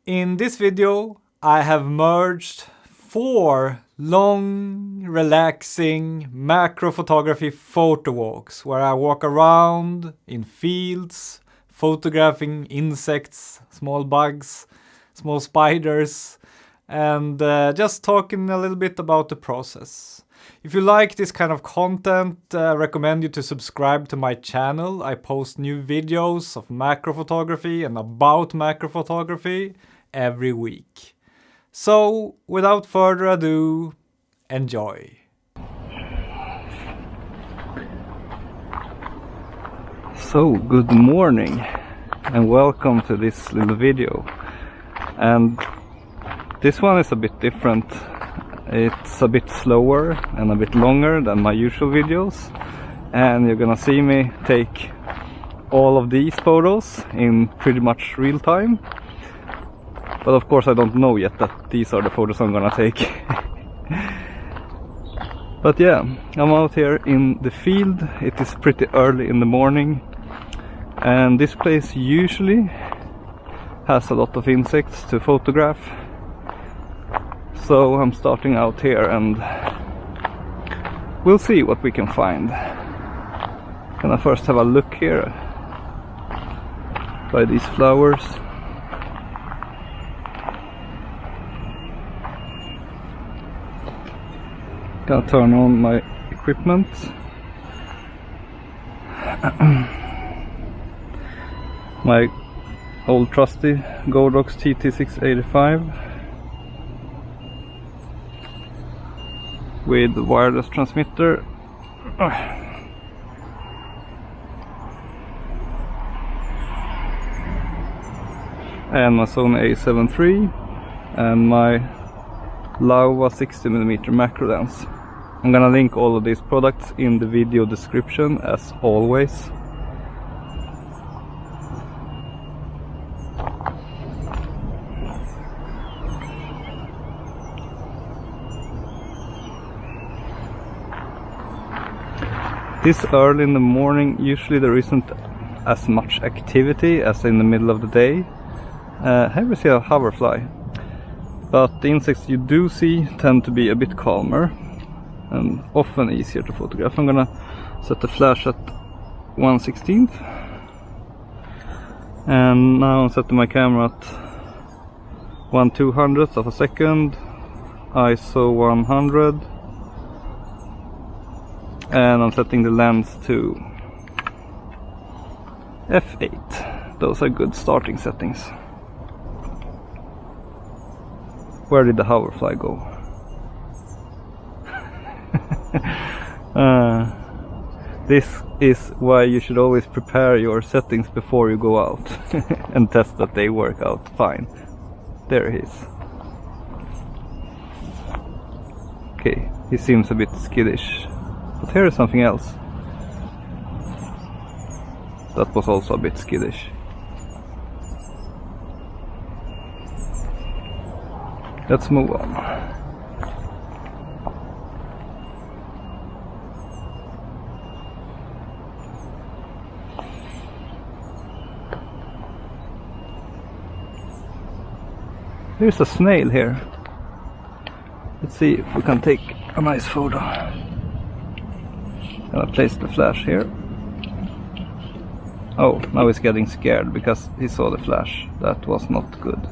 In this video, I have merged 4 long, relaxing macro photography photo walks where I walk around in fields, photographing insects, small bugs, small spiders, and just talking a little bit about the process. If you like this kind of content, I recommend you to subscribe to my channel. I post new videos of macro photography and about macro photography every week. So, without further ado, enjoy. So, good morning and welcome to this little video. And this one is a bit different. It's a bit slower and a bit longer than my usual videos, and you're gonna see me take all of these photos in pretty much real time. But of course I don't know yet that these are the photos I'm gonna take. But yeah, I'm out here in the field. It is pretty early in the morning, and this place usually has a lot of insects to photograph. So I'm starting out here and we'll see what we can find. Gonna first have a look here by these flowers. Gonna turn on my equipment. My old trusty Godox TT685 with wireless transmitter. And my SONY A7 III and my larva 60mm macro lens. I'm gonna link all of these products in the video description as always. This early in the morning, usually there isn't as much activity as in the middle of the day. Here we see a hoverfly, but the insects you do see tend to be a bit calmer and often easier to photograph. I'm gonna set the flash at 1/16, and now I'm setting my camera at 1/200th of a second, ISO 100. And I'm setting the lens to f8. Those are good starting settings. Where did the hoverfly go? This is why you should always prepare your settings before you go out and test that they work out fine. There he is. Okay, he seems a bit skittish. But here is something else that was also a bit skittish. Let's move on. There's a snail here. Let's see if we can take a nice photo. I'll place the flash here. Oh, now he's getting scared because he saw the flash. That was not good.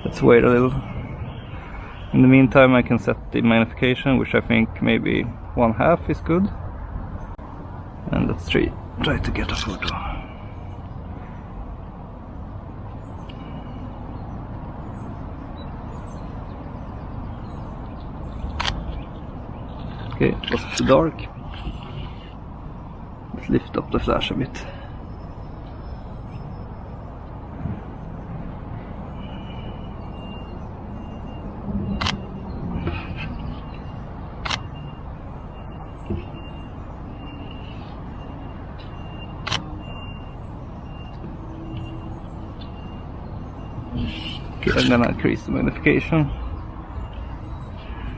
Let's wait a little. In the meantime I can set the magnification, which I think maybe 1/2 is good. And let's try to get a photo. Okay, it was too dark. Let's lift up the flash a bit. Okay, I'm gonna increase the magnification.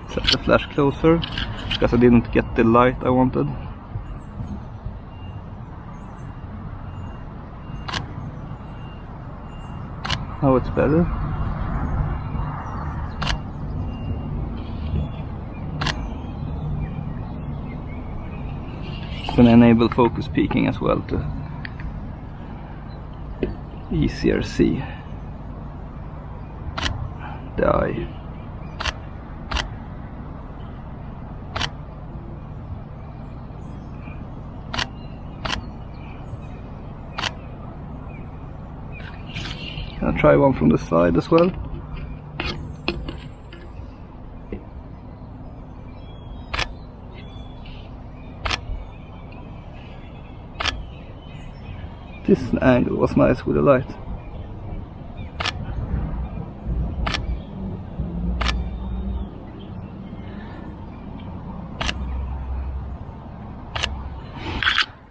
Set the flash closer because I didn't get the light I wanted. Now it's better. Can enable focus peaking as well to easier see the eye. I'll try one from the side as well. This angle was nice with the light.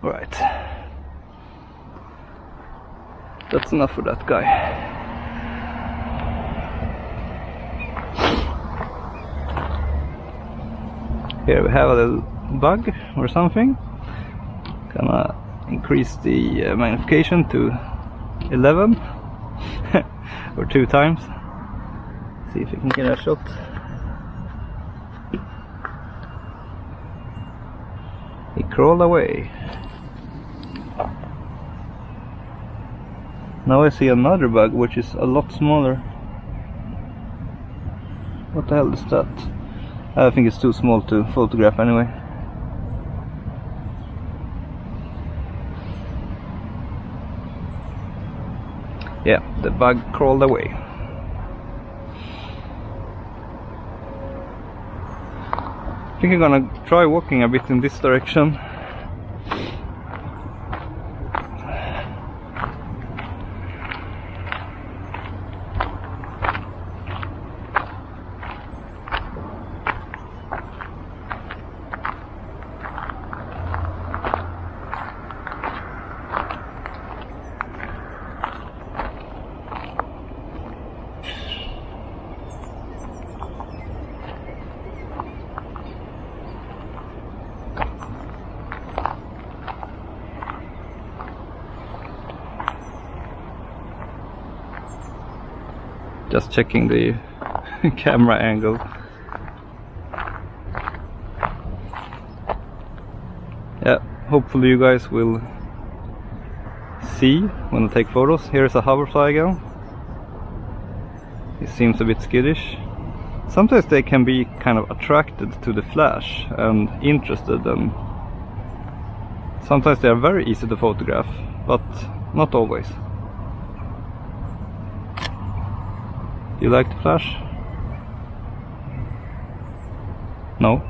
Right. That's enough for that guy. Here we have a little bug or something. Gonna increase the magnification to 11 or 2 times. See if we can get a shot. He crawled away. Now I see another bug which is a lot smaller. What the hell is that? I think it's too small to photograph anyway. Yeah, the bug crawled away. I think I'm gonna try walking a bit in this direction. Just checking the camera angle. Yeah, hopefully you guys will see when I take photos. Here's a hoverfly again. He seems a bit skittish. Sometimes they can be kind of attracted to the flash and interested, and sometimes they are very easy to photograph, but not always. You like the flash? No?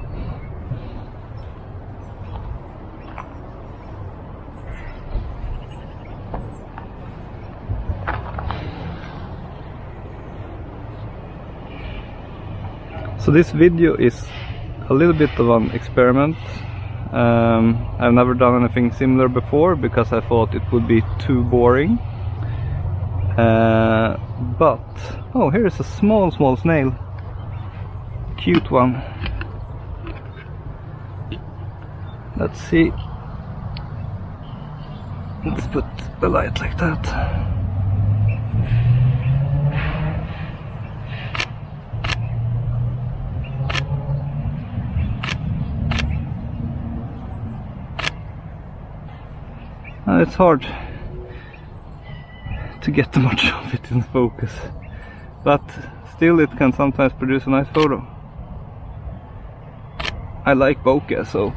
So this video is a little bit of an experiment. I've never done anything similar before because I thought it would be too boring. But oh, here is a small snail, cute one. Let's see. Let's put the light like that. It's hard to get too much of it in focus, but still it can sometimes produce a nice photo. I like bokeh, so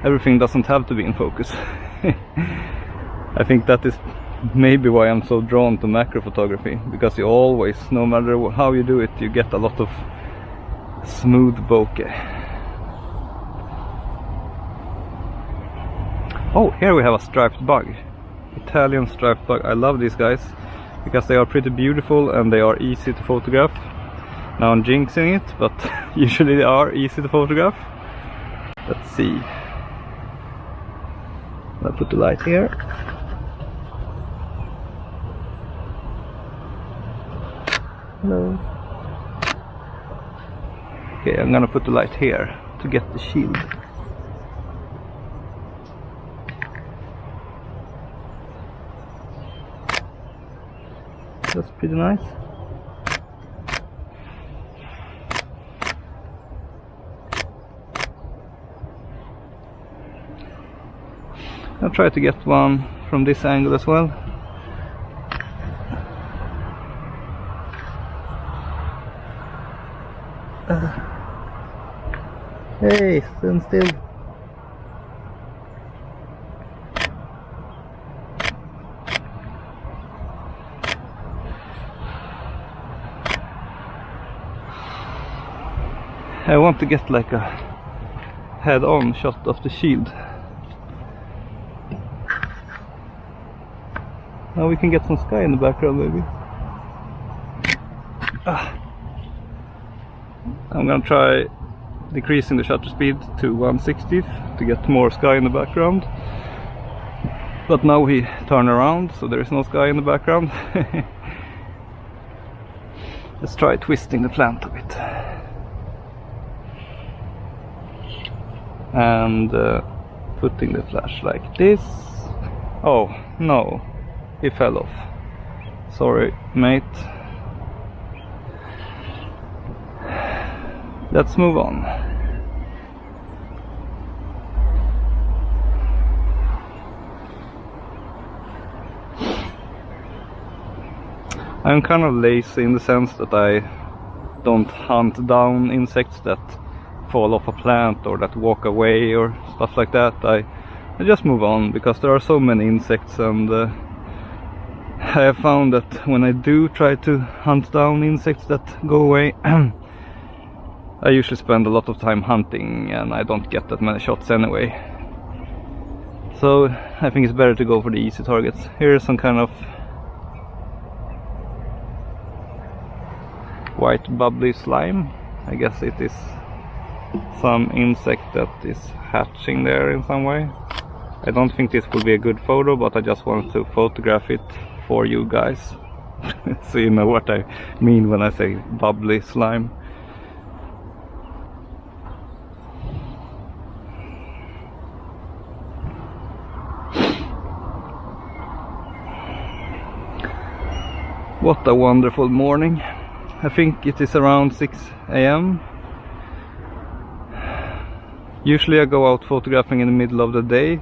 everything doesn't have to be in focus. I think that is maybe why I'm so drawn to macro photography, because you always, no matter how you do it, you get a lot of smooth bokeh. Oh, here we have a striped bug. Italian striped bug. I love these guys because they are pretty beautiful and they are easy to photograph. Now I'm jinxing it, but usually they are easy to photograph. Let's see. I'll put the light here. Hello. Okay, I'm gonna put the light here to get the shield. That's pretty nice. I'll try to get one from this angle as well. Hey, stand still. I want to get like a head-on shot of the shield. Now we can get some sky in the background maybe. I'm gonna try decreasing the shutter speed to 1/60 to get more sky in the background. But now we turn around, so there is no sky in the background. Let's try twisting the plant a bit. And putting the flash like this. Oh no, he fell off. Sorry, mate. Let's move on. I'm kind of lazy in the sense that I don't hunt down insects that fall off a plant or that walk away or stuff like that. I just move on because there are so many insects, and I have found that when I do try to hunt down insects that go away, I usually spend a lot of time hunting and I don't get that many shots anyway. So I think it's better to go for the easy targets. Here is some kind of white bubbly slime. I guess it is some insect that is hatching there in some way. I don't think this will be a good photo, but I just wanted to photograph it for you guys. So you know what I mean when I say bubbly slime. What a wonderful morning. I think it is around 6 AM. Usually I go out photographing in the middle of the day,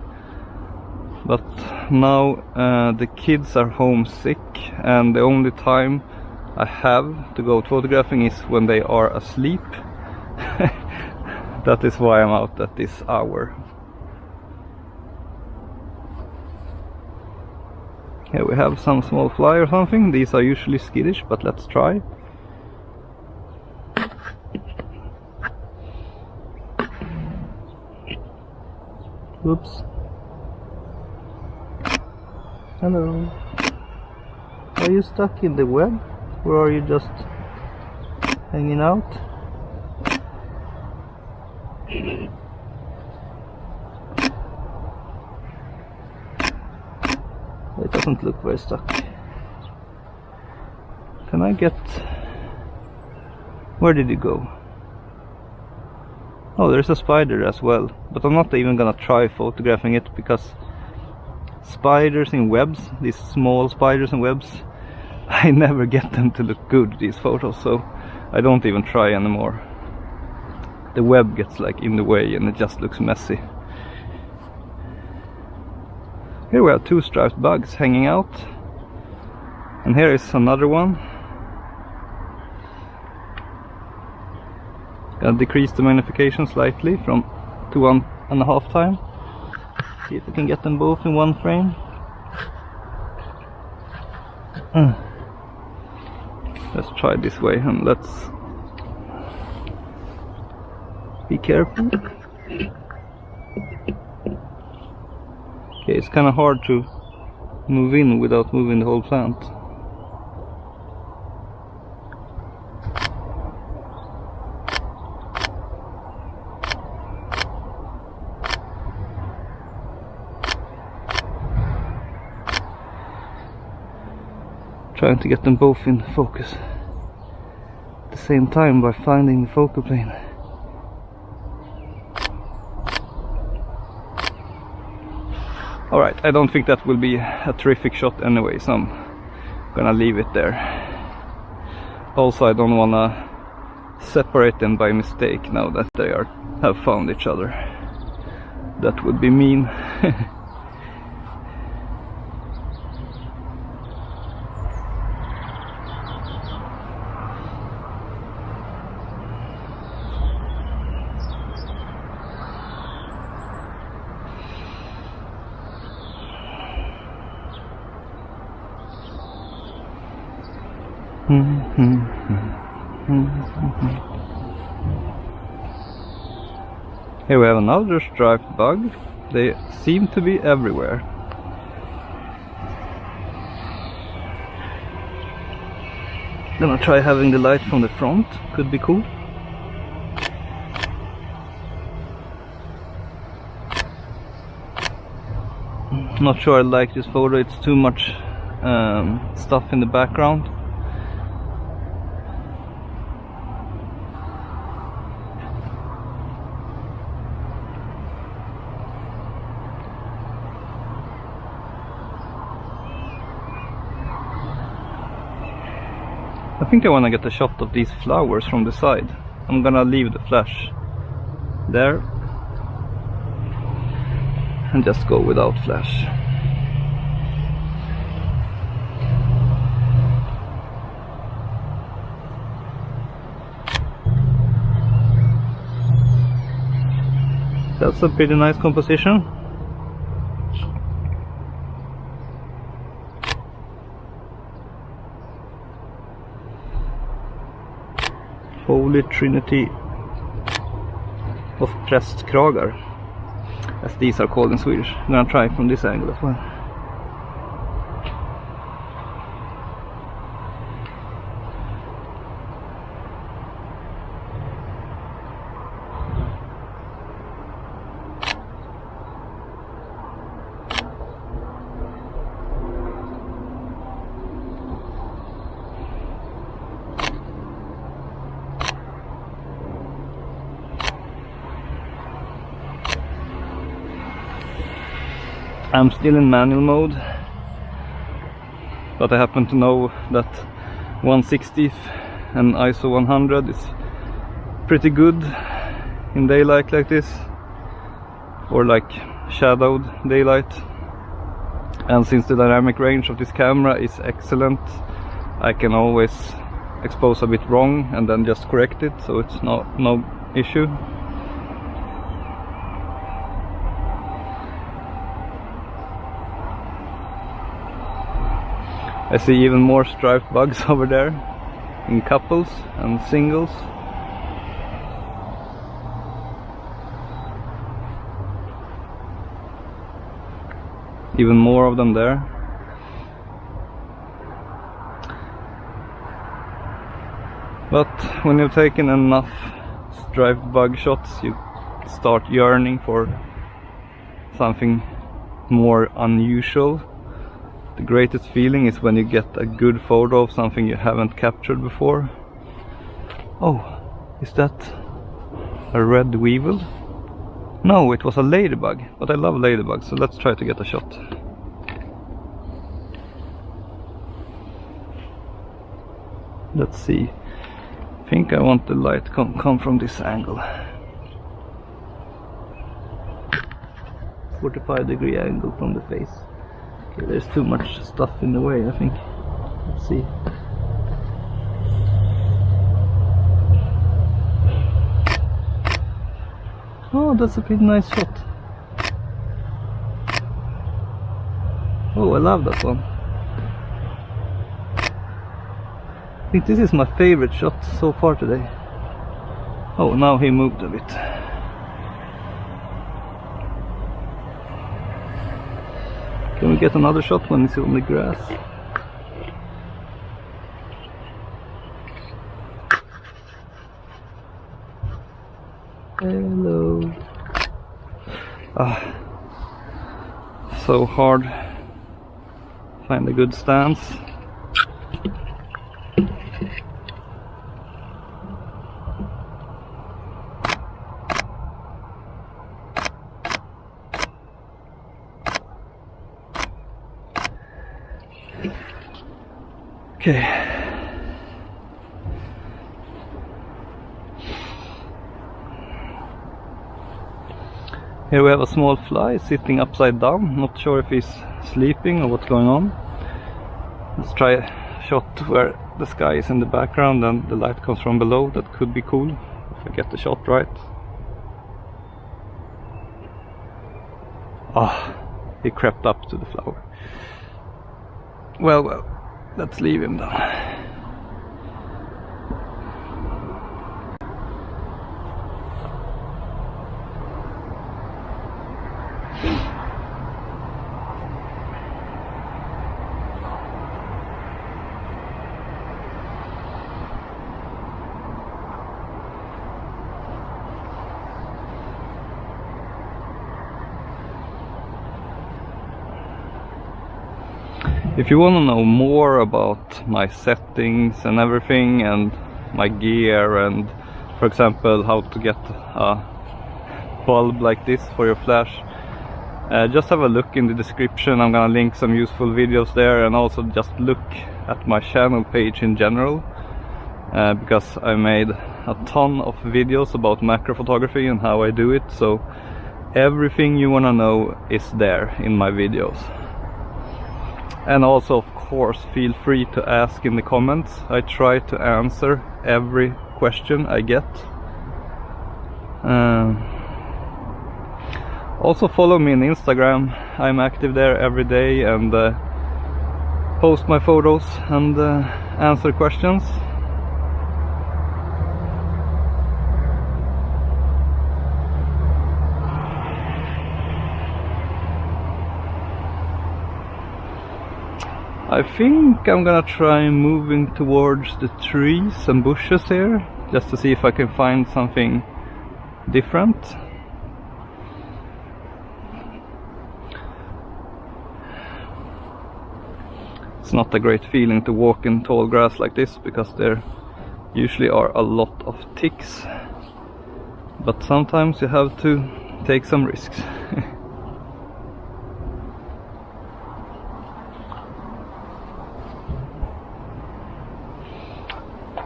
but now the kids are homesick and the only time I have to go out photographing is when they are asleep. That is why I'm out at this hour. Here we have some small fly or something. These are usually skittish, but let's try. Oops. Hello. Are you stuck in the web? Or are you just hanging out? It doesn't look very stuck. Can I get... Where did he go? Oh, there's a spider as well, but I'm not even gonna try photographing it because spiders in webs, these small spiders in webs, I never get them to look good, these photos, so I don't even try anymore. The web gets like in the way and it just looks messy. Here we have two striped bugs hanging out, and here is another one. Gonna decrease the magnification slightly from to 1.5 times. See if we can get them both in one frame. Let's try this way and let's be careful. Okay, it's kind of hard to move in without moving the whole plant. Trying to get them both in focus at the same time by finding the focal plane. Alright, I don't think that will be a terrific shot anyway. Some gonna leave it there. Also, I don't wanna separate them by mistake now that they have found each other. That would be mean. Here we have another striped bug. They seem to be everywhere. Gonna try having the light from the front, could be cool. Not sure I like this photo, it's too much stuff in the background. I think I want to get a shot of these flowers from the side. I'm gonna leave the flash there and just go without flash. That's a pretty nice composition. Holy Trinity of prästkragar, as these are called in Swedish. I'm gonna try from this angle as well. I'm still in manual mode, but I happen to know that 1/60th and ISO 100 is pretty good in daylight like this, or like shadowed daylight. And since the dynamic range of this camera is excellent, I can always expose a bit wrong and then just correct it, so it's no issue. I see even more striped bugs over there, in couples and singles. Even more of them there. But when you've taken enough striped bug shots, you start yearning for something more unusual. The greatest feeling is when you get a good photo of something you haven't captured before. Oh, is that a red weevil? No, it was a ladybug, but I love ladybugs, so let's try to get a shot. Let's see. I think I want the light come from this angle. 45-degree angle from the face. There's too much stuff in the way, I think. Let's see. Oh, that's a pretty nice shot. Oh, I love that one. I think this is my favorite shot so far today. Oh, now he moved a bit. Can we get another shot when it's on the grass? Hello. So hard. Find a good stance. Okay. Here we have a small fly sitting upside down. Not sure if he's sleeping or what's going on. Let's try a shot where the sky is in the background and the light comes from below. That could be cool if I get the shot right. Ah, he crept up to the flower. Well, let's leave him then. If you want to know more about my settings and everything and my gear and for example how to get a bulb like this for your flash, just have a look in the description. I'm gonna link some useful videos there, and also just look at my channel page in general, because I made a ton of videos about macro photography and how I do it, so everything you wanna know is there in my videos. And also, of course, feel free to ask in the comments. I try to answer every question I get. Also follow me on Instagram. I'm active there every day and post my photos and answer questions. I think I'm gonna try moving towards the trees and bushes here, just to see if I can find something different. It's not a great feeling to walk in tall grass like this, because there usually are a lot of ticks, but sometimes you have to take some risks.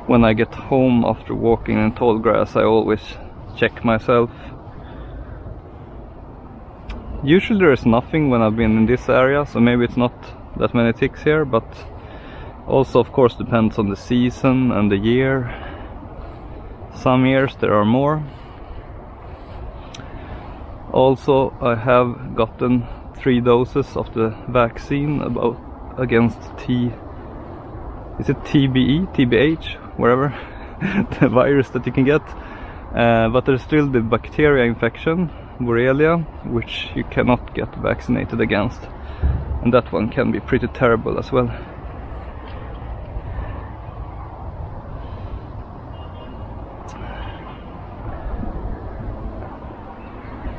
When I get home after walking in tall grass, I always check myself. Usually there is nothing when I've been in this area, so maybe it's not that many ticks here, but also of course depends on the season and the year. Some years there are more. Also, I have gotten 3 doses of the vaccine against is it TBE, TBH, whatever, the virus that you can get. But there's still the bacteria infection, Borrelia, which you cannot get vaccinated against. And that one can be pretty terrible as well.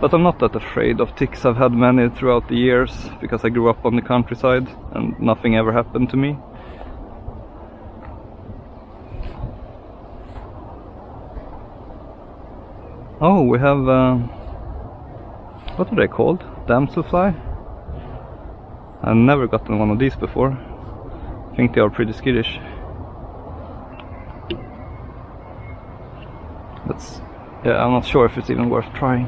But I'm not that afraid of ticks. I've had many throughout the years because I grew up on the countryside and nothing ever happened to me. Oh, we have, what are they called? Damselfly? I've never gotten one of these before. I think they are pretty skittish. Yeah, I'm not sure if it's even worth trying.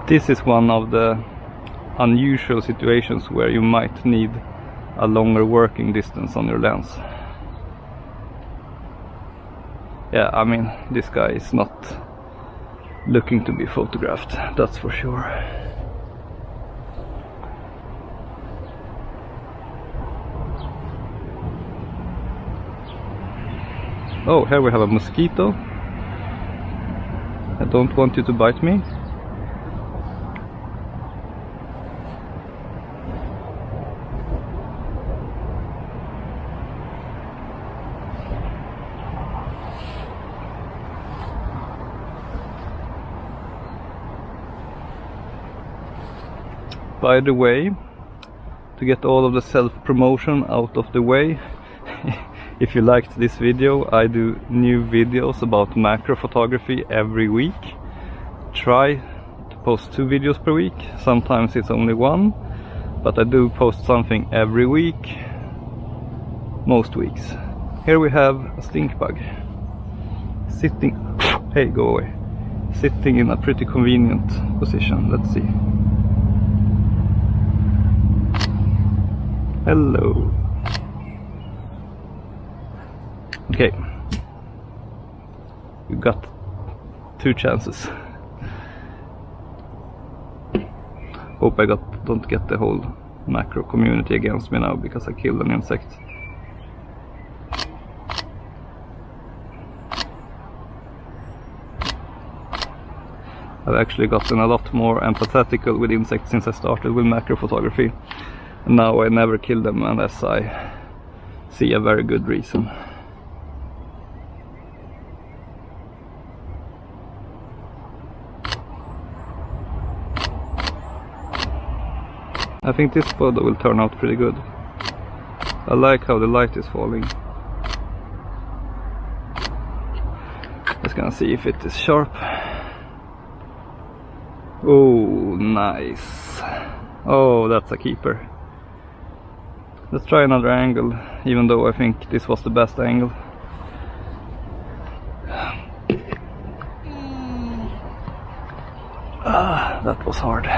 This is one of the unusual situations where you might need a longer working distance on your lens. Yeah, I mean, this guy is not looking to be photographed, that's for sure. Oh, here we have a mosquito. I don't want you to bite me. By the way, to get all of the self-promotion out of the way, if you liked this video, I do new videos about macro photography every week. Try to post 2 videos per week, sometimes it's only 1, but I do post something every week, most weeks. Here we have a stink bug sitting, hey, go away, sitting in a pretty convenient position. Let's see. Hello. Okay, you got 2 chances. Hope I don't get the whole macro community against me now because I killed an insect. I've actually gotten a lot more empathetical with insects since I started with macro photography, and now I never kill them unless I see a very good reason. I think this photo will turn out pretty good. I like how the light is falling. Just gonna see if it is sharp. Oh, nice. Oh, that's a keeper. Let's try another angle, even though I think this was the best angle. Ah, that was hard.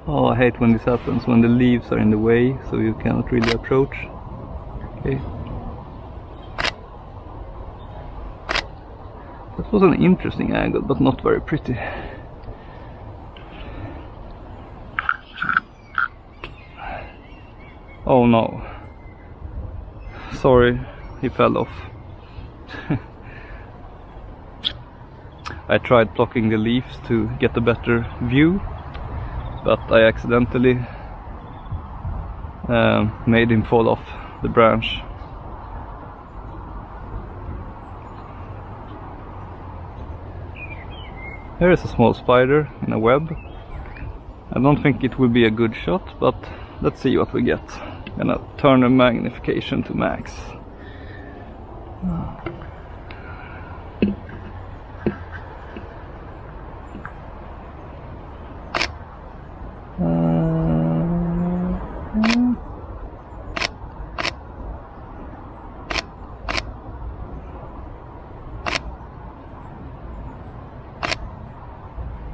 Oh, I hate when this happens, when the leaves are in the way, so you cannot really approach. Okay. That was an interesting angle, but not very pretty. Oh no. Sorry, he fell off. I tried plucking the leaves to get a better view, but I accidentally made him fall off the branch. Here is a small spider in a web. I don't think it will be a good shot, but let's see what we get. I'm gonna turn the magnification to max.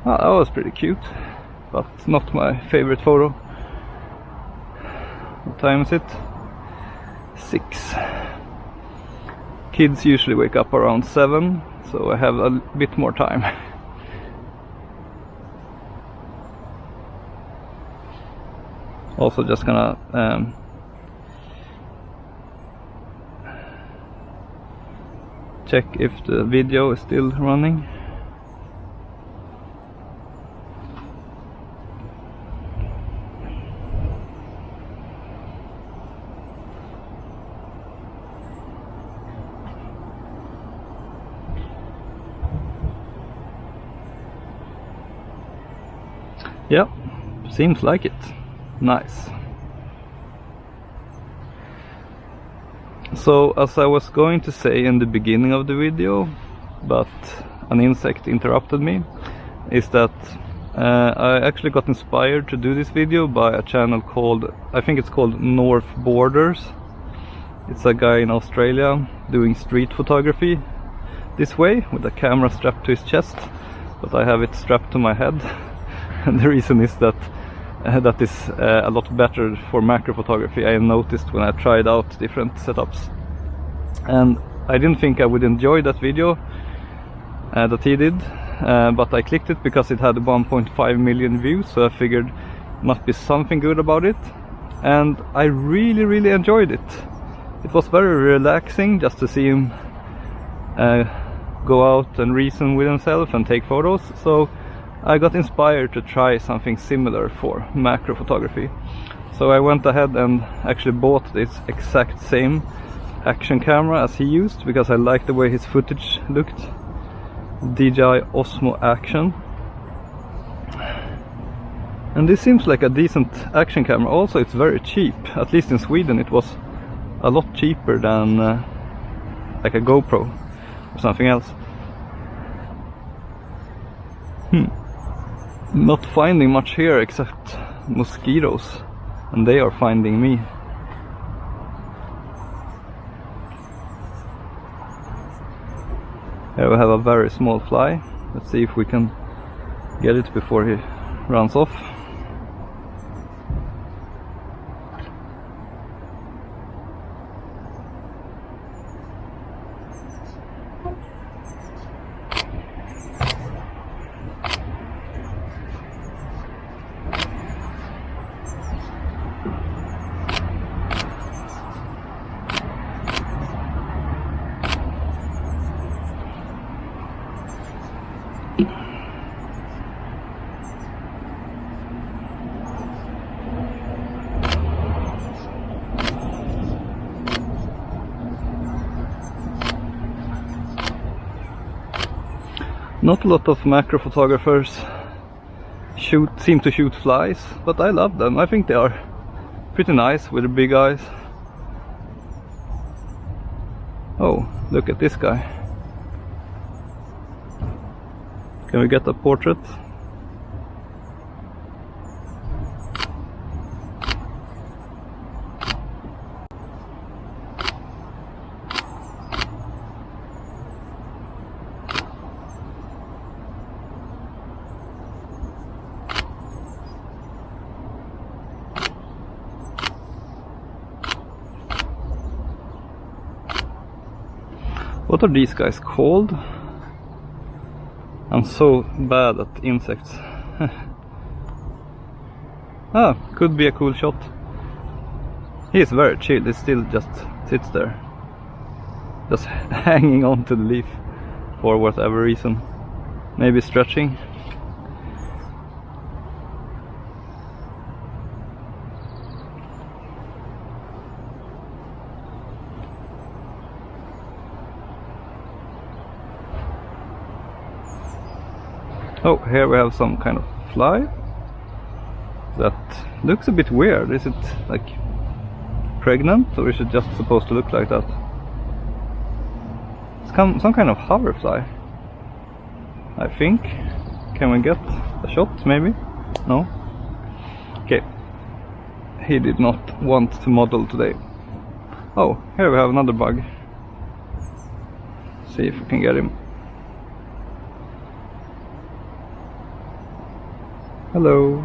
That was pretty cute, but not my favorite photo. What time is it? 6. Kids usually wake up around 7, so I have a bit more time. Also just gonna check if the video is still running. Yeah, seems like it. Nice. So, as I was going to say in the beginning of the video, but an insect interrupted me, is that I actually got inspired to do this video by a channel called, I think it's called North Borders. It's a guy in Australia doing street photography this way, with a camera strapped to his chest, but I have it strapped to my head. And the reason is that that is a lot better for macro photography. I noticed when I tried out different setups, and I didn't think I would enjoy that video that he did, but I clicked it because it had 1.5 million views, so I figured must be something good about it, and I really enjoyed it. It was very relaxing just to see him go out and reason with himself and take photos, so I got inspired to try something similar for macro photography. So I went ahead and actually bought this exact same action camera as he used, because I liked the way his footage looked. DJI Osmo Action. And this seems like a decent action camera. Also, it's very cheap. At least in Sweden it was a lot cheaper than like a GoPro or something else. Not finding much here except mosquitoes, and they are finding me. Here we have a very small fly. Let's see if we can get it before he runs off. Not a lot of macro photographers seem to shoot flies, but I love them. I think they are pretty nice with the big eyes. Oh, look at this guy. Can we get a portrait? What are these guys called? I'm so bad at insects. Ah, could be a cool shot. He is very chill, he still just sits there. Just hanging on to the leaf for whatever reason. Maybe stretching. Oh, here we have some kind of fly that looks a bit weird. Is it like pregnant, or is it just supposed to look like that? It's some kind of hoverfly, I think. Can we get a shot maybe? No? Okay. He did not want to model today. Oh, here we have another bug. See if we can get him. Hello.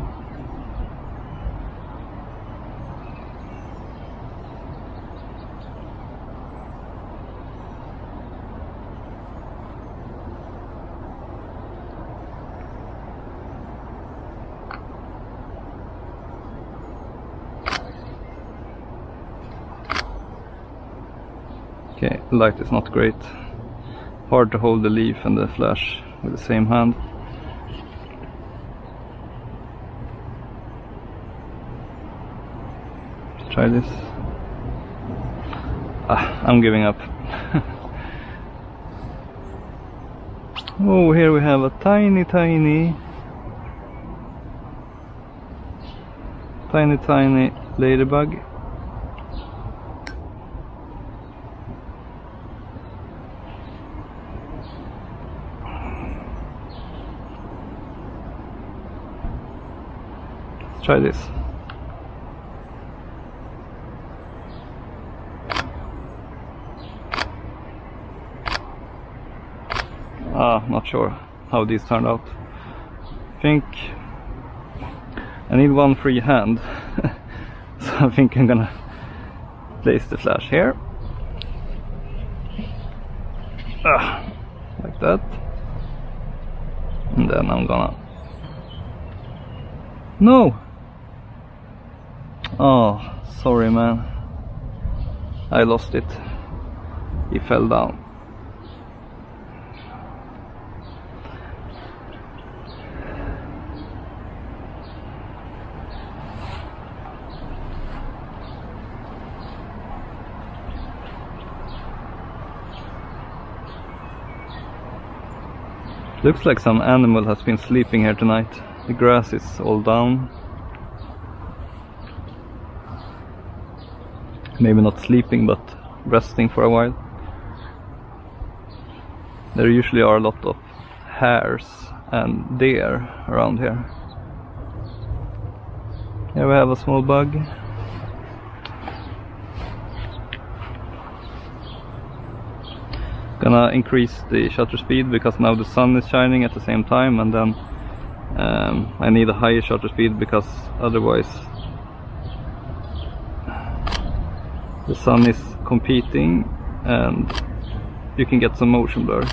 Okay, the light is not great. Hard to hold the leaf and the flash with the same hand. Try this. I'm giving up. Oh, here we have a tiny ladybug. Let's try this. Not sure how these turned out. I think I need one free hand. So I think I'm gonna place the flash here. Like that. And then I'm gonna... No! Oh, sorry man. I lost it. He fell down. Looks like some animal has been sleeping here tonight. The grass is all down. maybe not sleeping but resting for a while. There usually are a lot of hares and deer around here. Here we have a small bug. Gonna increase the shutter speed because now the sun is shining at the same time, and then I need a higher shutter speed because otherwise the sun is competing and you can get some motion blur.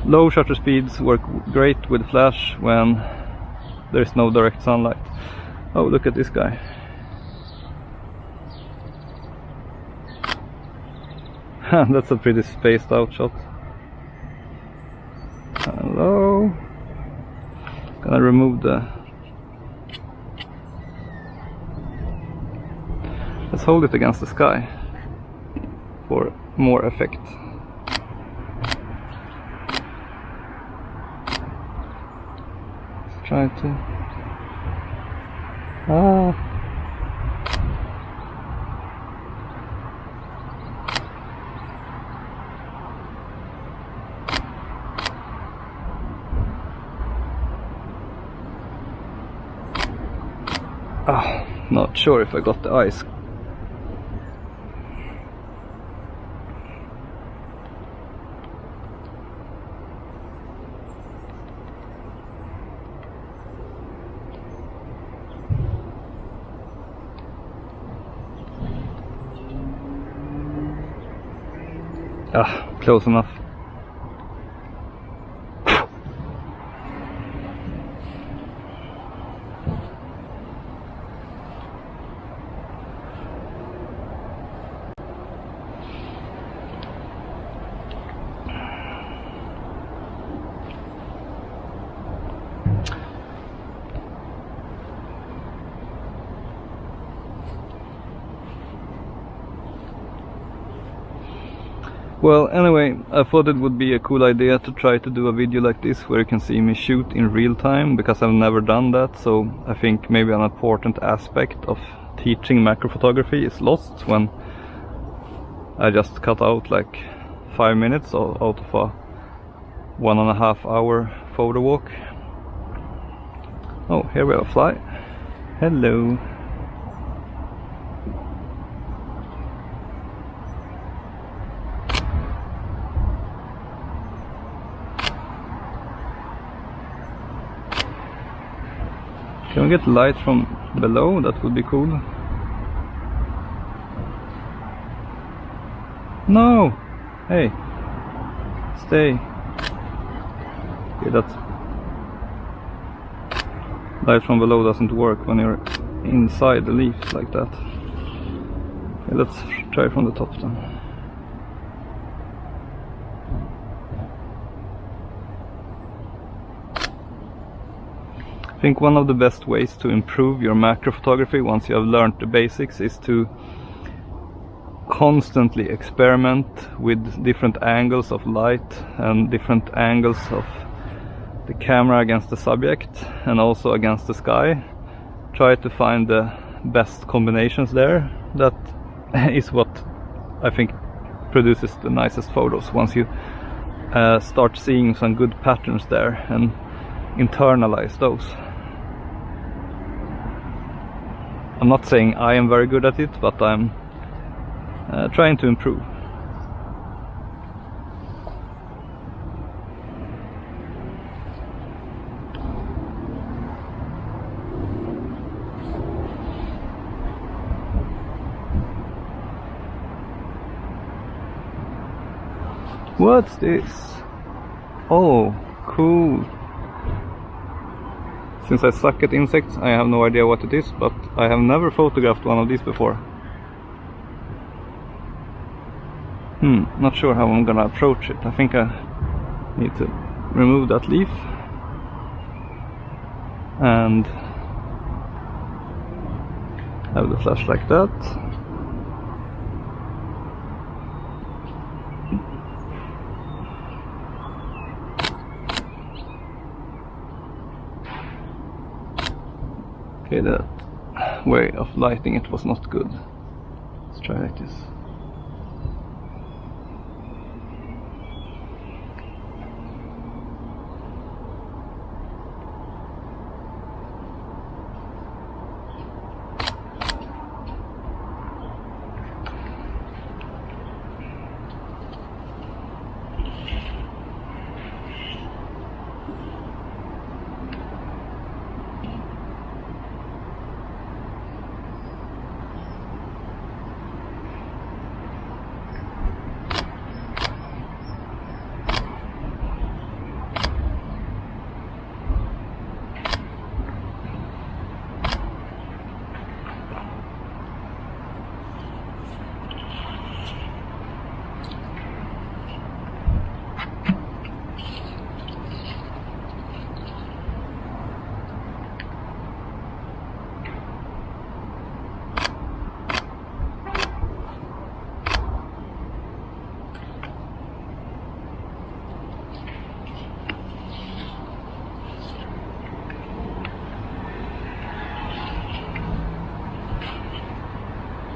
Low shutter speeds work great with flash when there is no direct sunlight. Oh, look at this guy. That's a pretty spaced out shot. Hello. Gonna remove the... Let's hold it against the sky for more effect. Let's try to... Not sure if I got the eyes. Close enough. Well, anyway, I thought it would be a cool idea to try to do a video like this where you can see me shoot in real time, because I've never done that. So I think maybe an important aspect of teaching macro photography is lost when I just cut out like 5 minutes out of a 1.5 hour photo walk. Oh, here we have a fly. Hello. Can we get light from below? That would be cool. No! Hey! Stay! Okay, that light from below doesn't work when you're inside the leaves like that. Okay, let's try from the top then. I think one of the best ways to improve your macro photography once you have learned the basics is to constantly experiment with different angles of light and different angles of the camera against the subject and also against the sky. Try to find the best combinations there. That is what I think produces the nicest photos, once you start seeing some good patterns there and internalize those. I'm not saying I am very good at it, but I'm trying to improve. What's this? Oh, cool. Since I suck at insects, I have no idea what it is, but I have never photographed one of these before. Not sure how I'm gonna approach it. I think I need to remove that leaf and have the flash like that. Okay, that way of lighting it was not good. Let's try like this.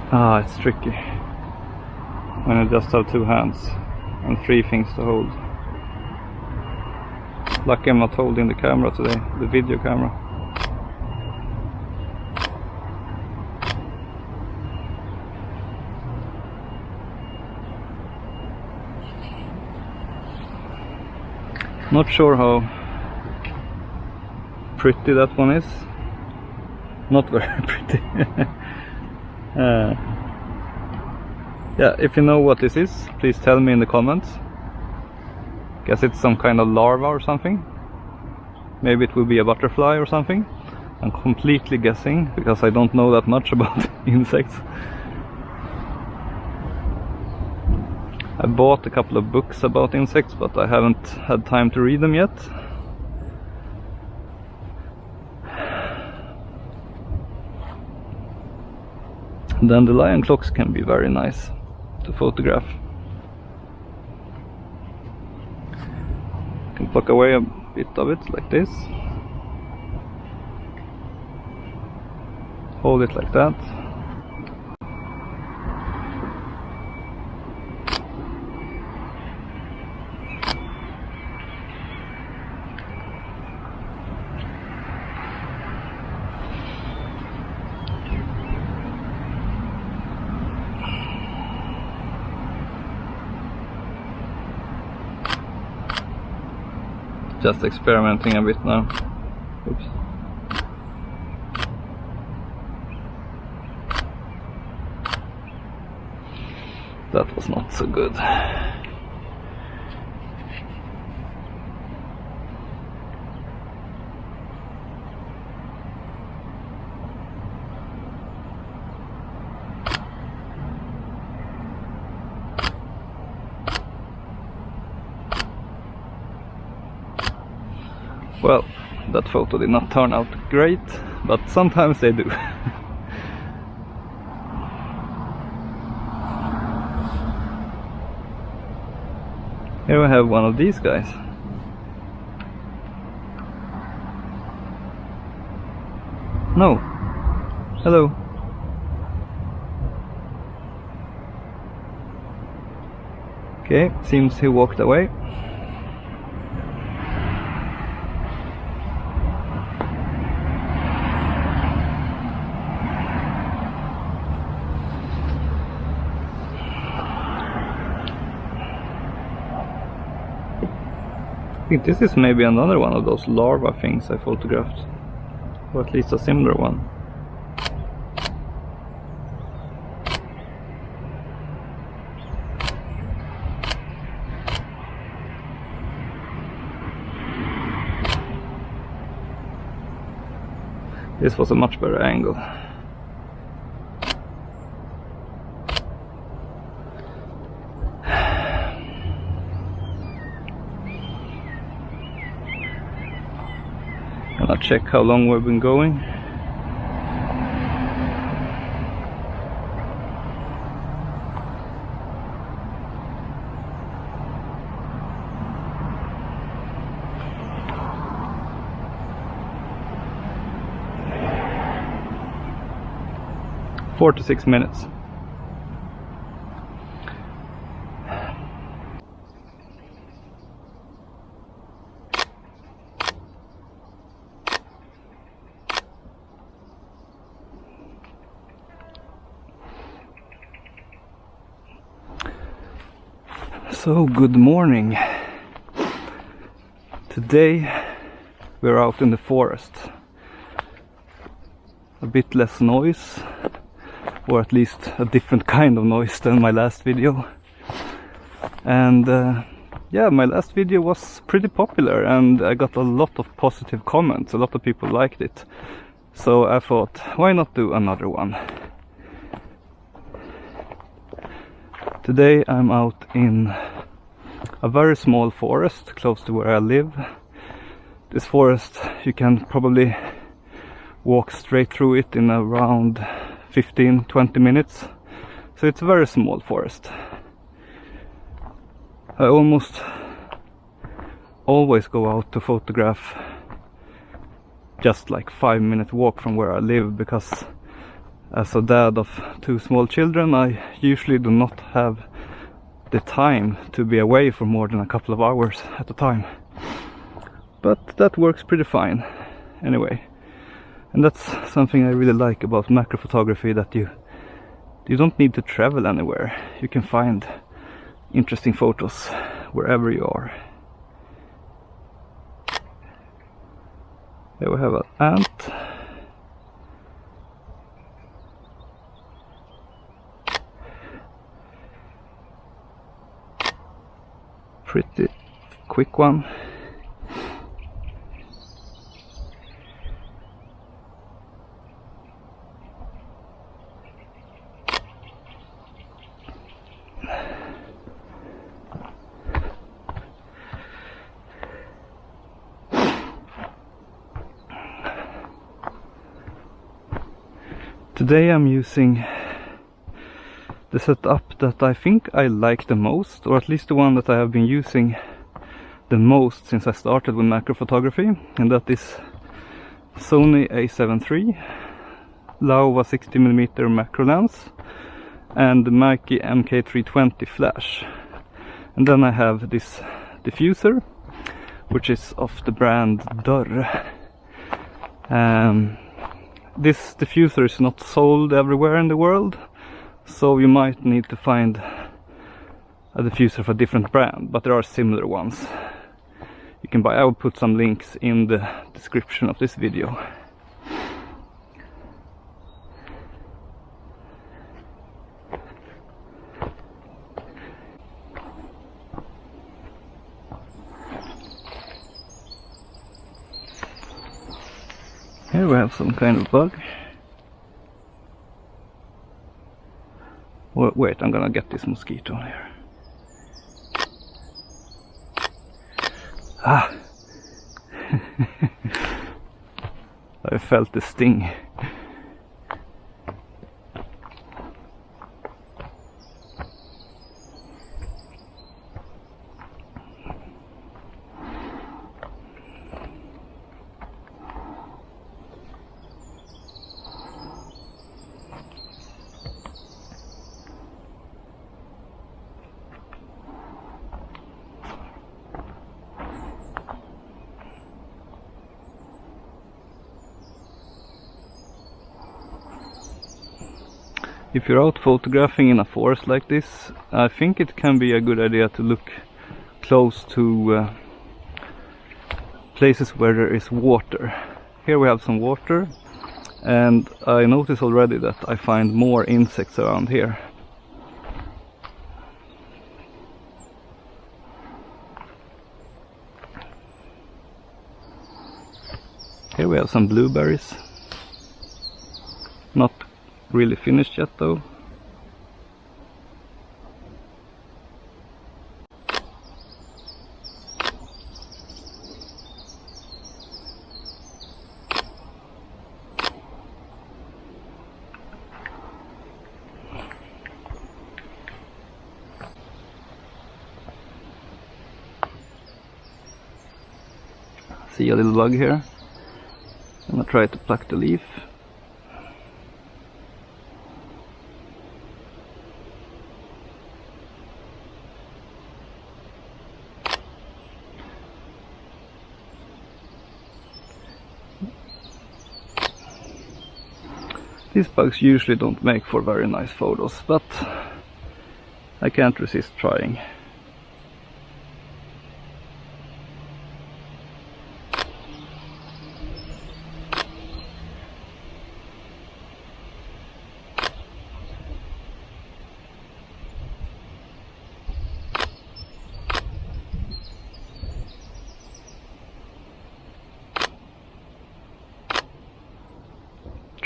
Ah, it's tricky when I just have two hands and three things to hold. Lucky I'm not holding the camera today, the video camera. Not sure how pretty that one is. Not very pretty. Yeah, if you know what this is, please tell me in the comments. Guess it's some kind of larva or something. Maybe it will be a butterfly or something. I'm completely guessing because I don't know that much about insects. I bought a couple of books about insects, but I haven't had time to read them yet. Dandelion clocks can be very nice to photograph. You can pluck away a bit of it like this. Hold it like that. Just experimenting a bit now. Oops. That was not so good. Well, that photo did not turn out great, but sometimes they do. Here we have one of these guys. No. Hello. Okay, seems he walked away. I think this is maybe another one of those larva things I photographed, or at least a similar one. This was a much better angle. Gonna check how long we've been going. Four to 6 minutes. So good morning. Today we're out in the forest. A bit less noise, or at least a different kind of noise than my last video. And yeah, my last video was pretty popular and I got a lot of positive comments. A lot of people liked it. So I thought, why not do another one? Today I'm out in a very small forest close to where I live. This forest, you can probably walk straight through it in around 15-20 minutes. So it's a very small forest. I almost always go out to photograph just like 5-minute walk from where I live, because as a dad of 2 small children, I usually do not have the time to be away for more than a couple of hours at a time. But that works pretty fine anyway. And that's something I really like about macro photography, that you don't need to travel anywhere. You can find interesting photos wherever you are. Here we have an ant. Pretty quick one. Today I'm using the setup that I think I like the most, or at least the one that I have been using the most since I started with macro photography, and that is SONY A7 III, larva 60mm macro lens, and the Micael MK320 flash. And then I have this diffuser, which is of the brand Widell. This diffuser is not sold everywhere in the world, so you might need to find a diffuser for a different brand, but there are similar ones you can buy. I will put some links in the description of this video. Here we have some kind of bug. Wait, I'm gonna get this mosquito here. Ah! I felt the sting. If you're out photographing in a forest like this, I think it can be a good idea to look close to places where there is water. Here we have some water, and I notice already that I find more insects around here. Here we have some blueberries. Not really finished yet though. See a little bug here. I'm gonna try to pluck the leaf. These bugs usually don't make for very nice photos, but I can't resist trying.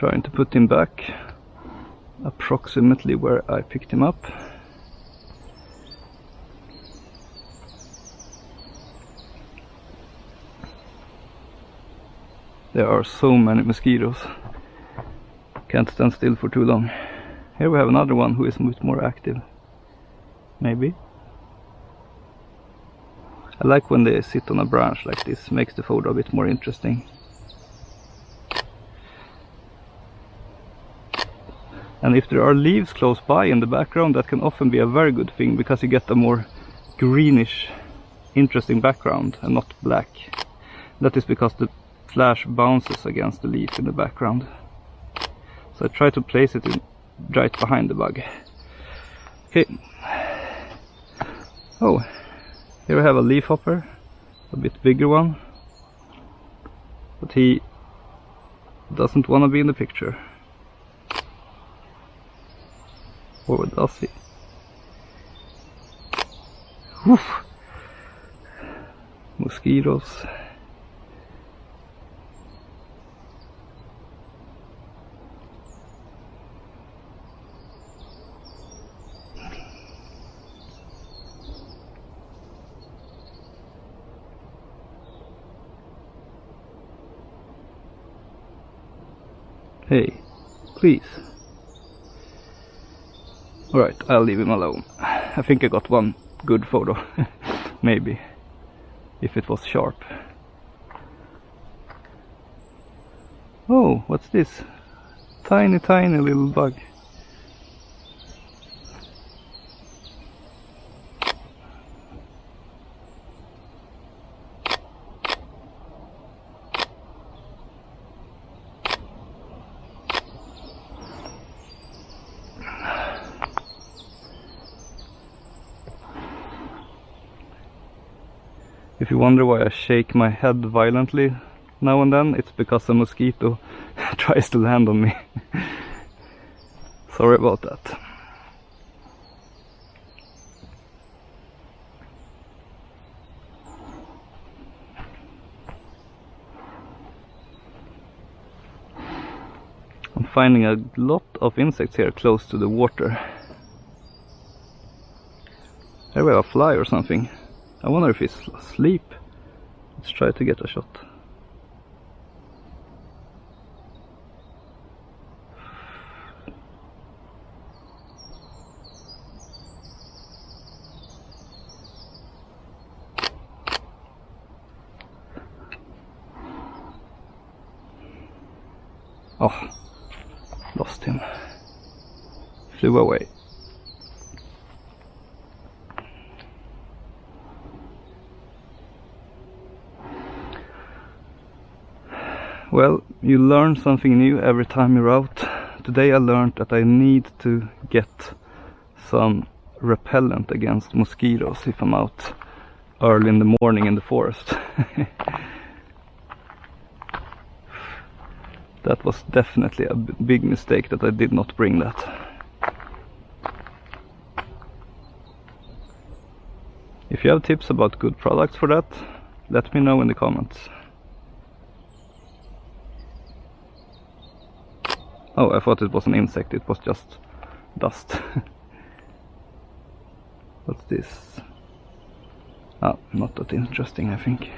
Trying to put him back approximately where I picked him up. There are so many mosquitoes. Can't stand still for too long. Here we have another one who is a bit more active. Maybe. I like when they sit on a branch like this, makes the photo a bit more interesting. And if there are leaves close by in the background, that can often be a very good thing, because you get a more greenish, interesting background and not black. That is because the flash bounces against the leaf in the background. So I try to place it right behind the bug. Okay. Oh, here we have a leafhopper, a bit bigger one. But he doesn't want to be in the picture. Or does he? Woof! Mosquitoes. Hey, please. Alright, I'll leave him alone. I think I got one good photo. Maybe. If it was sharp. Oh, what's this? Tiny, tiny little bug. If you wonder why I shake my head violently now and then, it's because a mosquito tries to land on me. Sorry about that. I'm finding a lot of insects here close to the water. There we have a fly or something. I wonder if he's asleep. Let's try to get a shot. Oh, lost him. Flew away. Well, you learn something new every time you're out. Today I learned that I need to get some repellent against mosquitoes if I'm out early in the morning in the forest. That was definitely a big mistake that I did not bring that. If you have tips about good products for that, let me know in the comments. Oh, I thought it was an insect, it was just dust. What's this? Ah, not that interesting, I think.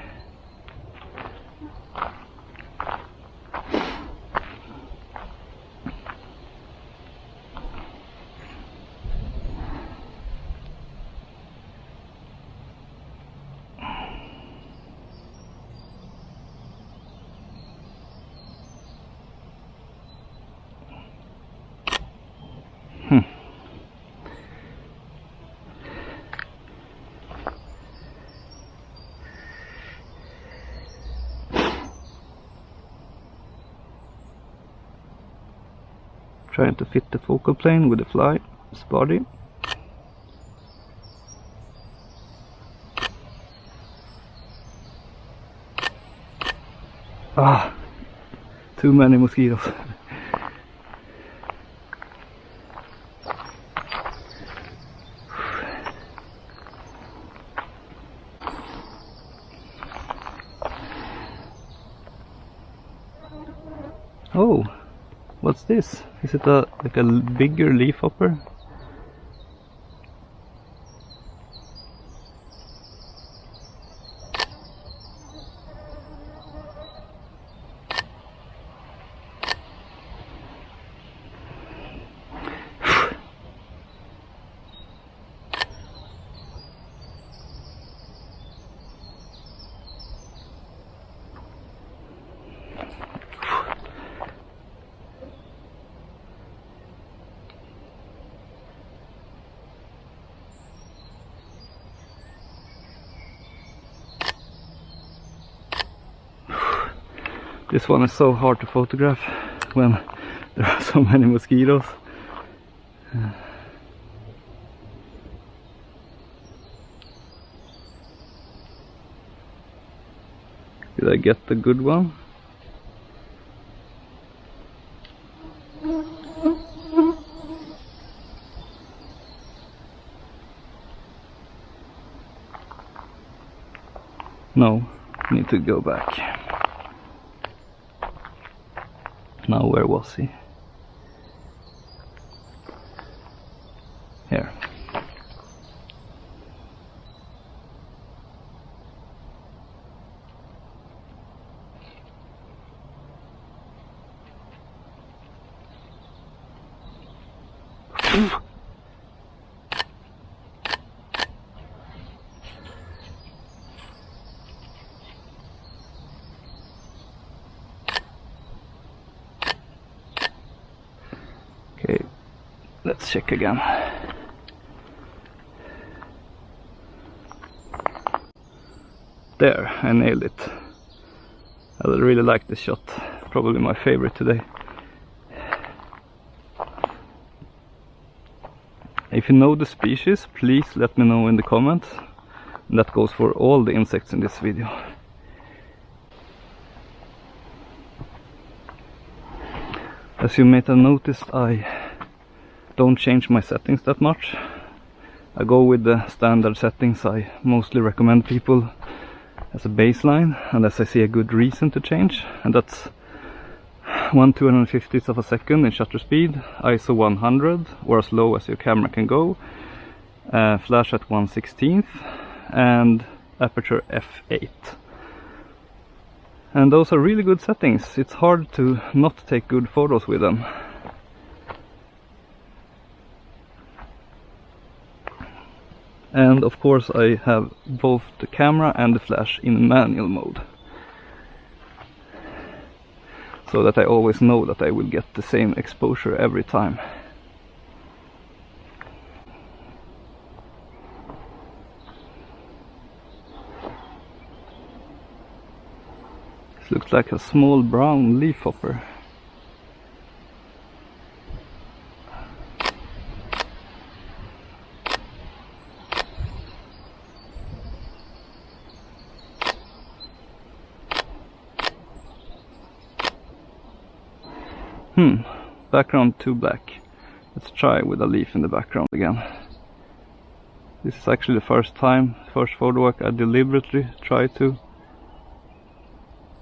Trying to fit the focal plane with the fly's body. Ah, too many mosquitoes. Oh, What's this? Is it like a bigger leafhopper? This one is so hard to photograph when there are so many mosquitoes. Did I get the good one? No, need to go back. Now where was he? Here. Okay, let's check again. There, I nailed it. I really like this shot. Probably my favorite today. If you know the species, please let me know in the comments. And that goes for all the insects in this video. As you may have noticed, I don't change my settings that much. I go with the standard settings I mostly recommend people as a baseline, unless I see a good reason to change, and that's 1/250th of a second in shutter speed, ISO 100 or as low as your camera can go, flash at 1/16th, and aperture f8. And those are really good settings. It's hard to not take good photos with them. And of course I have both the camera and the flash in manual mode, so that I always know that I will get the same exposure every time. This looks like a small brown leafhopper. Background too black. Let's try with a leaf in the background again. This is actually the first photo work I deliberately try to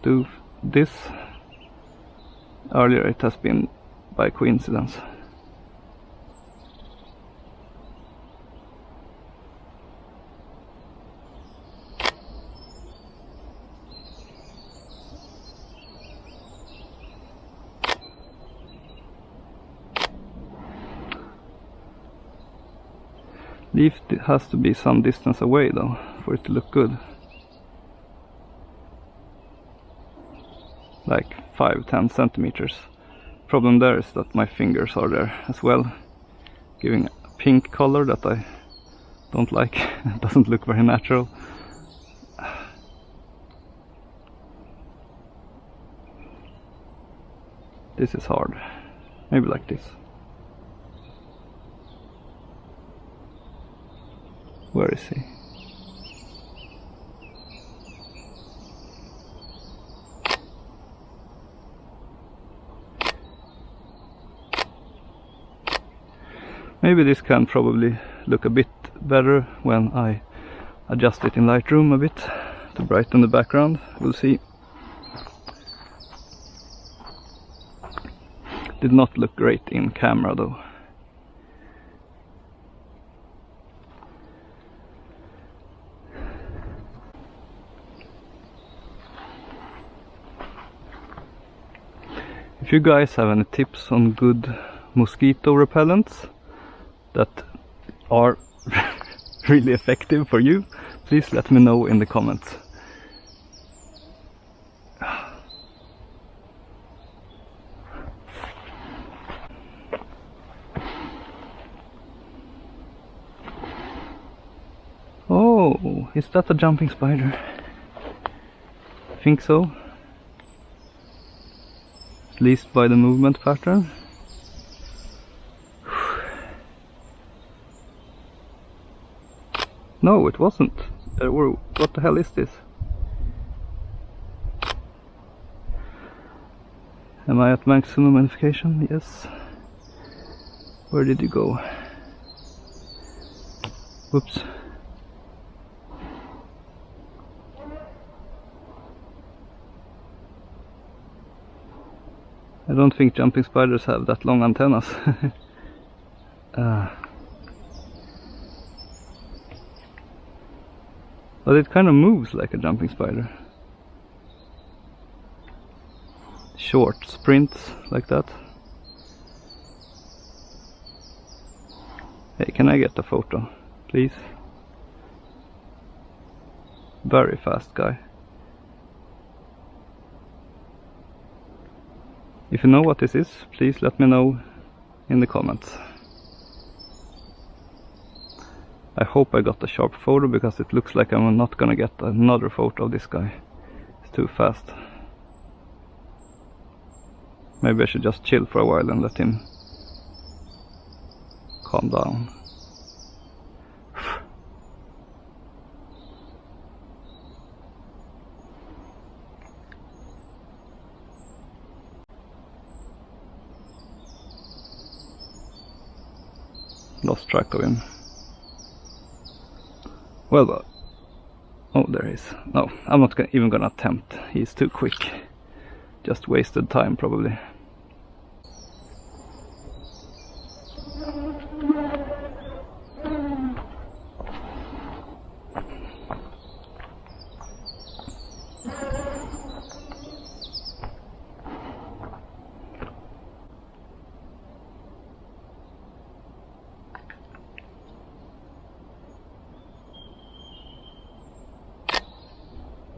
do this. Earlier it has been by coincidence. Leaf has to be some distance away though, for it to look good. Like 5-10 centimeters. Problem there is that my fingers are there as well, giving a pink color that I don't like. It doesn't look very natural. This is hard. Maybe like this. Where is he? Maybe this can probably look a bit better when I adjust it in Lightroom a bit to brighten the background. We'll see. Did not look great in camera though. If you guys have any tips on good mosquito repellents that are really effective for you, please let me know in the comments. Oh, is that a jumping spider? I think so. At least by the movement pattern. No, it wasn't. What the hell is this? Am I at maximum magnification? Yes. Where did you go? Whoops. I don't think jumping spiders have that long antennas. But it kind of moves like a jumping spider. Short sprints like that. Hey, can I get a photo, please? Very fast guy. If you know what this is, please let me know in the comments. I hope I got a sharp photo, because it looks like I'm not gonna get another photo of this guy. It's too fast. Maybe I should just chill for a while and let him calm down. Lost track of him. Well, oh, there he is. No, I'm not even gonna attempt. He's too quick. Just wasted time, probably.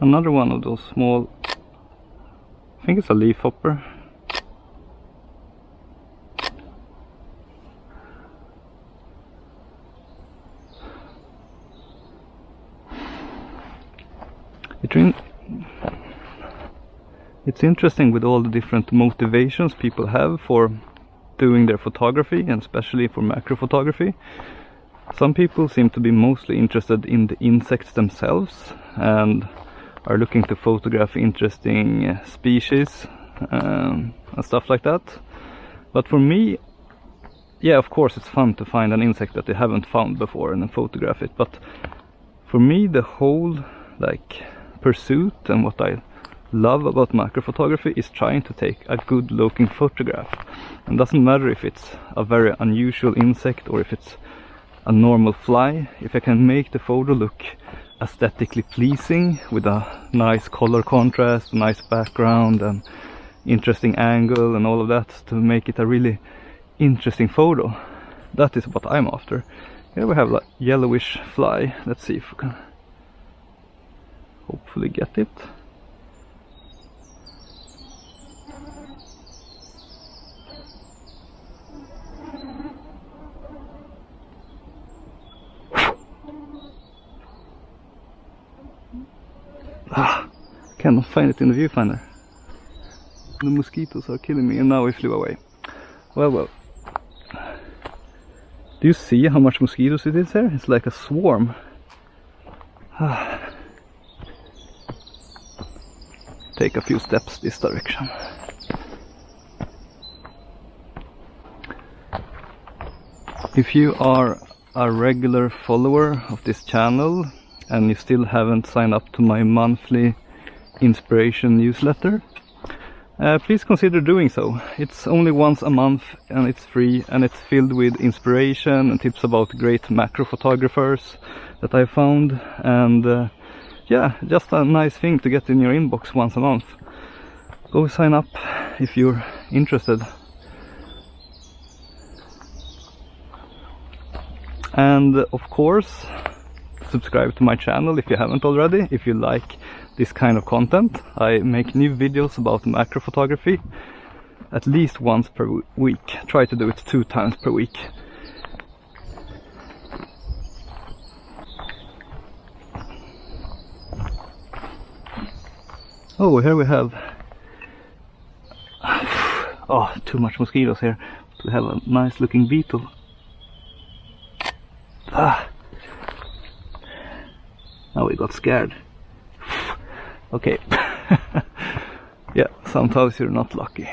Another one of those small, I think it's a leaf hopper. It's interesting with all the different motivations people have for doing their photography, and especially for macro photography. Some people seem to be mostly interested in the insects themselves and are looking to photograph interesting species and stuff like that. But for me, yeah, of course it's fun to find an insect that they haven't found before and then photograph it. But for me, the whole pursuit and what I love about macro photography is trying to take a good looking photograph. And doesn't matter if it's a very unusual insect or if it's a normal fly. If I can make the photo look aesthetically pleasing with a nice color contrast, a nice background and interesting angle and all of that to make it a really interesting photo, that is what I'm after. Here we have a yellowish fly. Let's see if we can hopefully get it. Cannot find it in the viewfinder. The mosquitoes are killing me, and now he flew away. Well. Do you see how much mosquitoes it is here? It's like a swarm. Take a few steps this direction. If you are a regular follower of this channel and you still haven't signed up to my monthly inspiration newsletter, please consider doing so. It's only once a month and it's free, and it's filled with inspiration and tips about great macro photographers that I found, and yeah, just a nice thing to get in your inbox once a month. Go sign up if you're interested. And of course, subscribe to my channel if you haven't already, if you like this kind of content. I make new videos about macro photography at least once per week. Try to do it 2 times per week. Oh, here we have too much mosquitoes here. We have a nice looking beetle. Now we got scared. Okay. Yeah, sometimes you're not lucky.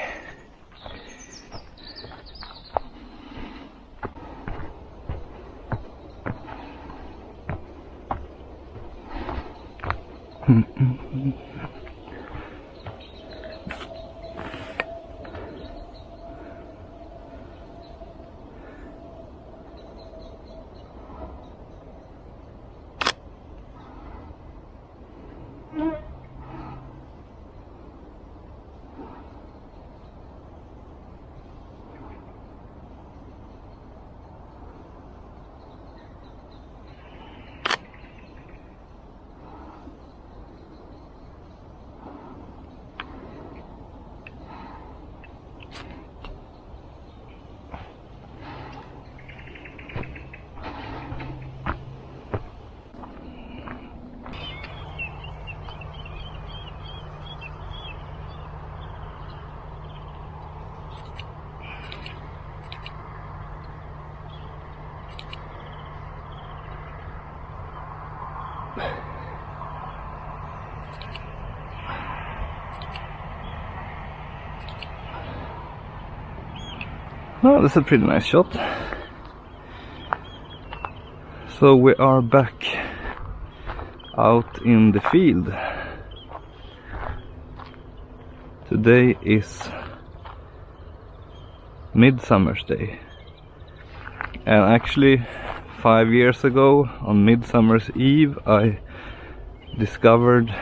Oh, that's a pretty nice shot. So we are back out in the field. Today is Midsummer's Day. And actually 5 years ago on Midsummer's Eve I discovered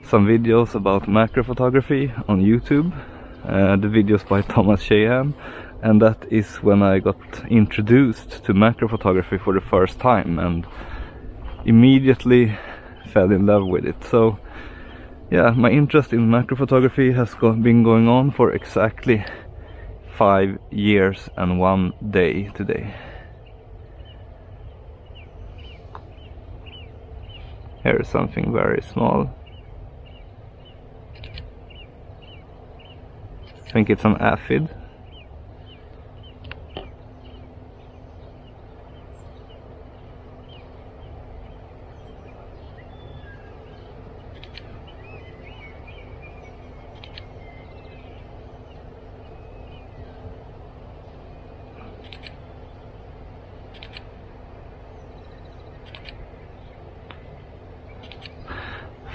some videos about macro photography on YouTube. The videos by Thomas Sheehan, and that is when I got introduced to macro photography for the first time and immediately fell in love with it. So yeah, my interest in macro photography has been going on for exactly 5 years and 1 day today. Here is something very small. I think it's an aphid.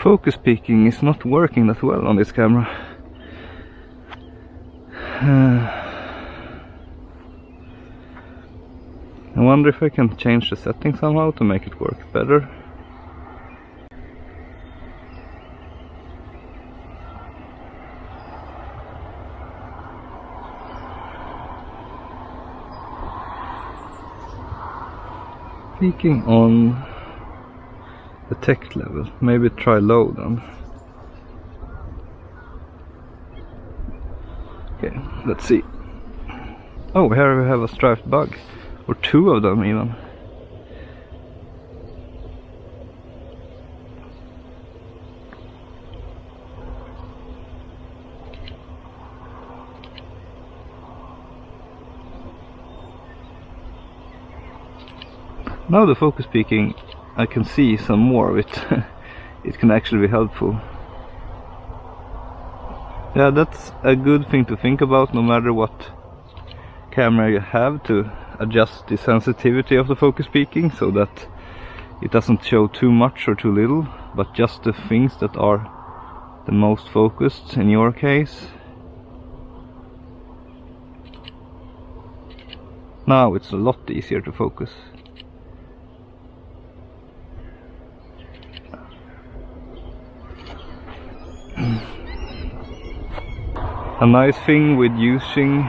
Focus peaking is not working that well on this camera. I wonder if I can change the setting somehow to make it work better. Peaking on the text level, maybe try low then. Okay, let's see. Oh, here we have a striped bug, or 2 of them even. Now the focus peaking, I can see some more of it. It can actually be helpful. Yeah, that's a good thing to think about no matter what camera you have, to adjust the sensitivity of the focus peaking so that it doesn't show too much or too little, but just the things that are the most focused in your case. Now it's a lot easier to focus. A nice thing with using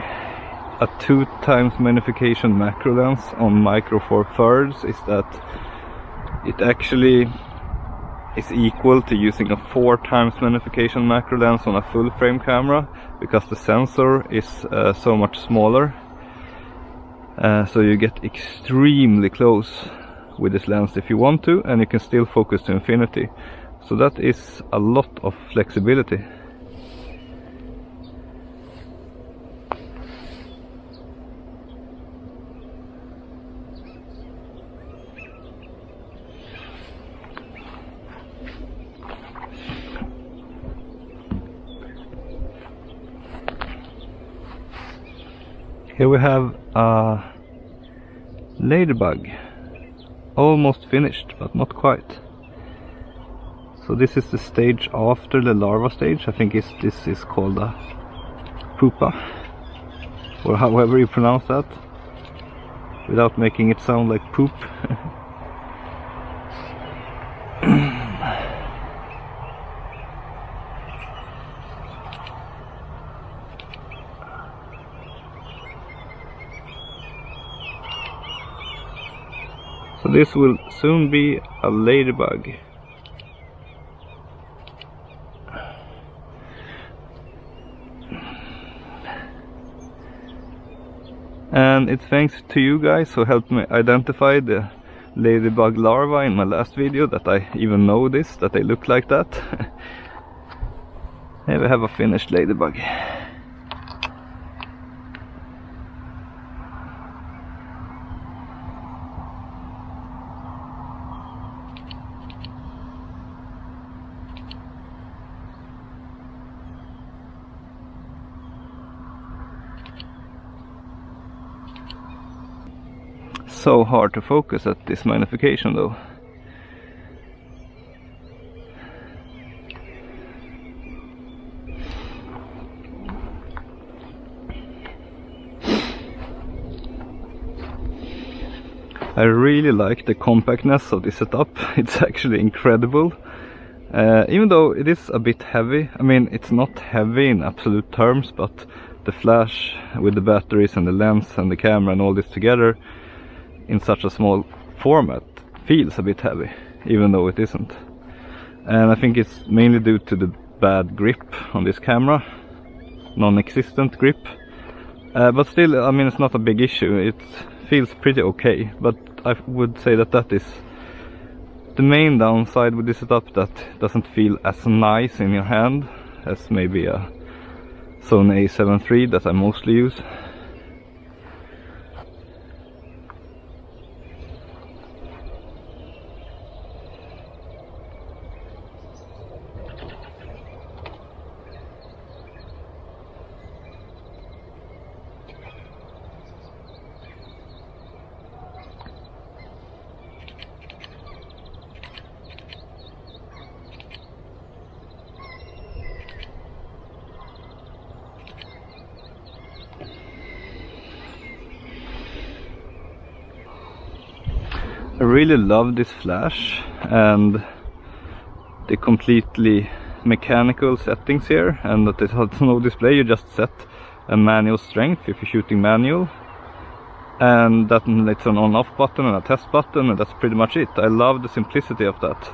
a 2x magnification macro lens on Micro Four Thirds is that it actually is equal to using a 4x magnification macro lens on a full frame camera, because the sensor is so much smaller. So you get extremely close with this lens if you want to, and you can still focus to infinity. So that is a lot of flexibility. Here we have a Ladybug, almost finished but not quite. So this is the stage after the larva stage. I think this is called a pupa, or however you pronounce that, without making it sound like poop. So this will soon be a Ladybug. And it's thanks to you guys who helped me identify the Ladybug larva in my last video that I even know this, that they look like that. Here we have a finished Ladybug. So hard to focus at this magnification though. I really like the compactness of this setup. It's actually incredible. Even though it is a bit heavy. I mean, it's not heavy in absolute terms, but the flash with the batteries and the lens and the camera and all this together in such a small format feels a bit heavy, even though it isn't. And I think it's mainly due to the bad grip on this camera, non-existent grip. But still, I mean, it's not a big issue. It feels pretty okay, but I would say that that is the main downside with this setup, that doesn't feel as nice in your hand as maybe a Sony A7 III that I mostly use. I really love this flash and the completely mechanical settings here, and that it has no display. You just set a manual strength if you're shooting manual, and that it's an on-off button and a test button, and that's pretty much it. I love the simplicity of that,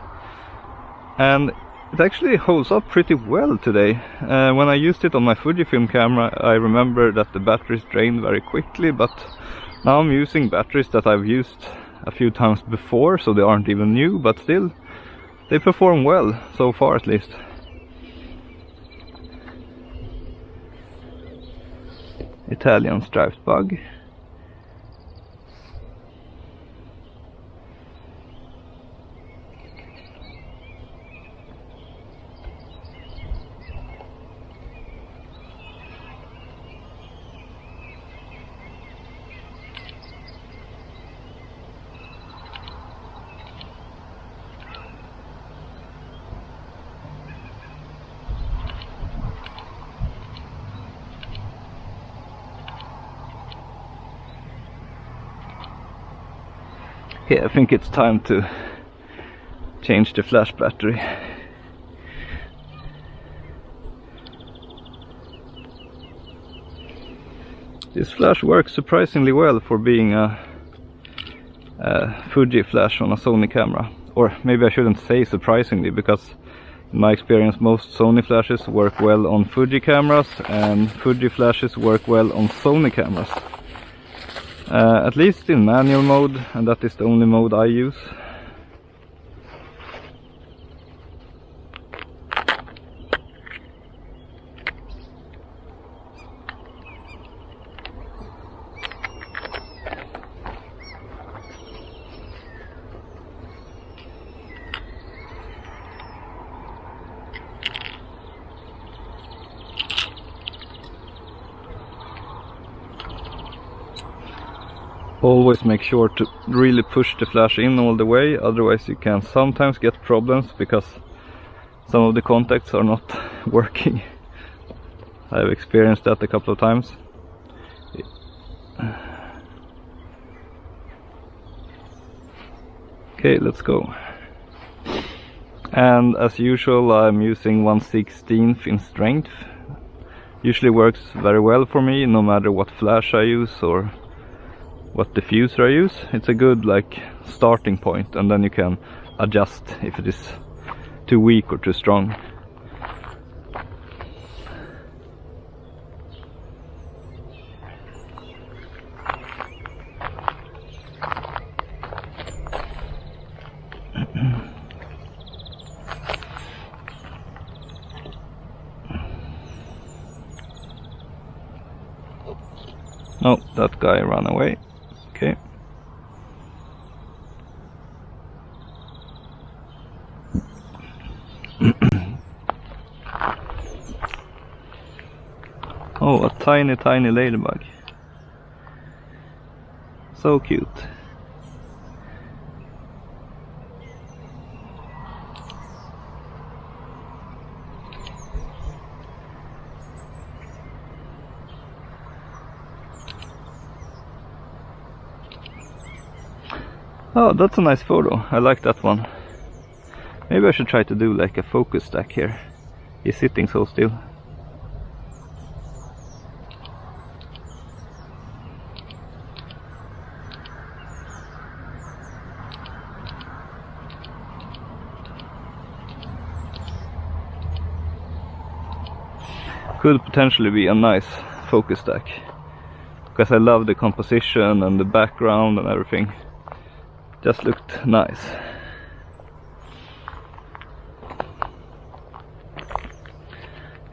and it actually holds up pretty well today. When I used it on my Fujifilm camera, I remember that the batteries drained very quickly, but now I'm using batteries that I've used a few times before, so they aren't even new, but still they perform well so far, at least. Italian striped bug. Okay, I think it's time to change the flash battery. This flash works surprisingly well for being a Fuji flash on a Sony camera. Or maybe I shouldn't say surprisingly, because in my experience most Sony flashes work well on Fuji cameras and Fuji flashes work well on Sony cameras. At least in manual mode, and that is the only mode I use. Always make sure to really push the flash in all the way, otherwise you can sometimes get problems because some of the contacts are not working. I've experienced that a couple of times. Okay, let's go. And as usual I'm using 1/16 in strength. Usually works very well for me, no matter what flash I use or what diffuser I use. It's a good like starting point, and then you can adjust if it is too weak or too strong. Oh, that guy ran away. Okay. Oh, a tiny ladybug. So cute. Oh, that's a nice photo. I like that one. Maybe I should try to do like a focus stack here. He's sitting so still. Could potentially be a nice focus stack, because I love the composition and the background and everything. Just looked nice.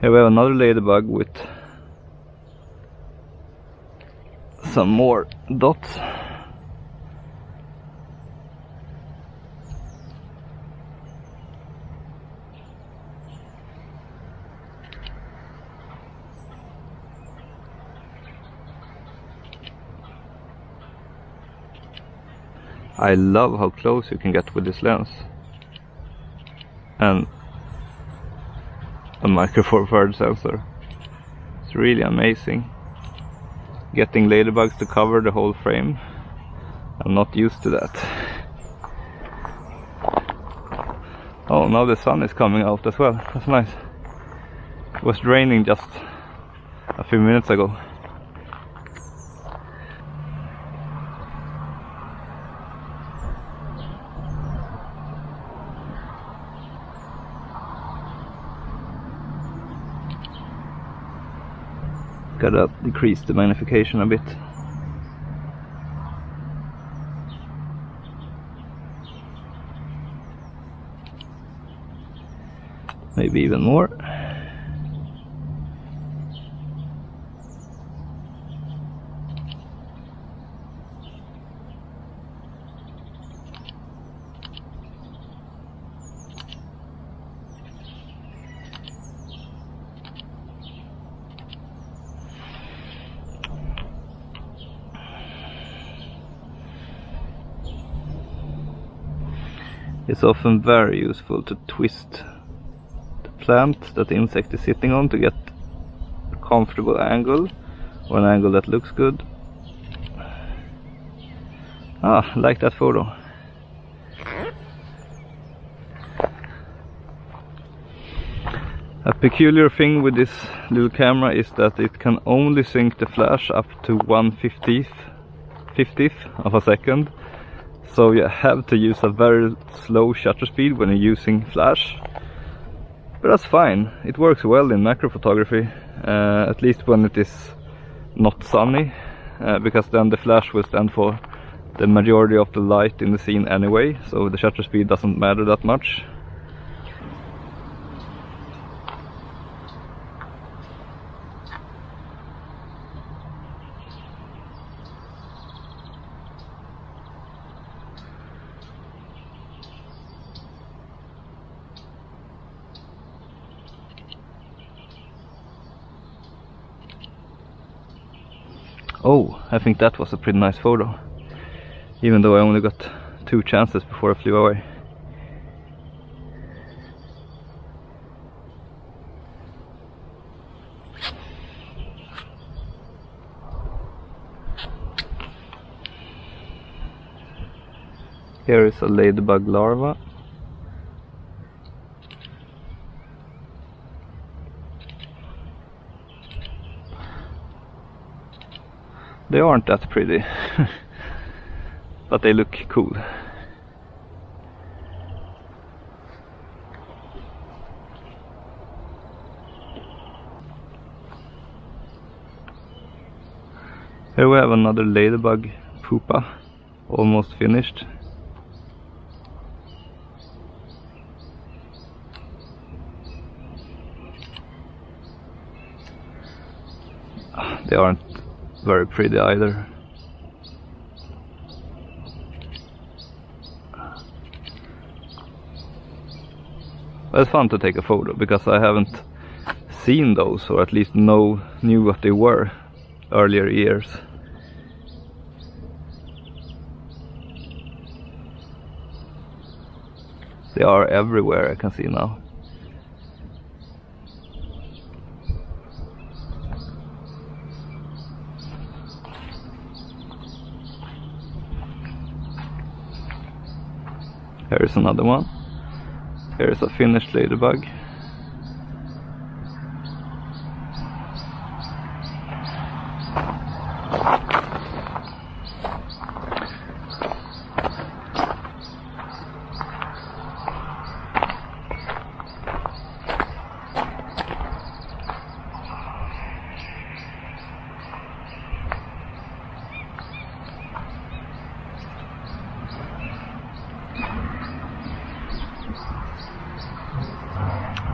Here we have another ladybug with some more dots. I love how close you can get with this lens. And a micro four thirds sensor. It's really amazing. Getting ladybugs to cover the whole frame. I'm not used to that. Oh, now the sun is coming out as well. That's nice. It was raining just a few minutes ago. Gotta decrease the magnification a bit. Maybe even more. It's often very useful to twist the plant that the insect is sitting on to get a comfortable angle, or an angle that looks good. Ah, I like that photo. A peculiar thing with this little camera is that it can only sync the flash up to 1/50th of a second. So you have to use a very slow shutter speed when you're using flash. But that's fine, it works well in macro photography, at least when it is not sunny, because then the flash will stand for the majority of the light in the scene anyway, so the shutter speed doesn't matter that much. Oh, I think that was a pretty nice photo, even though I only got 2 chances before I flew away. Here is a ladybug larva. They aren't that pretty, but they look cool. Here we have another ladybug pupa, almost finished. They aren't very pretty either. But it's fun to take a photo because I haven't seen those, or at least knew what they were earlier years. They are everywhere, I can see now. Here is another one. Here is a finished ladybug.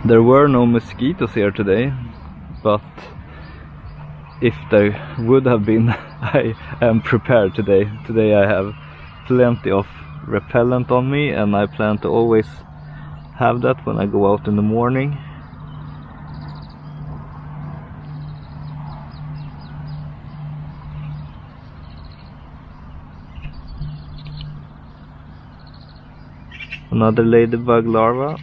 There were no mosquitoes here today, but if there would have been, I am prepared today. Today I have plenty of repellent on me, and I plan to always have that when I go out in the morning. Another ladybug larva.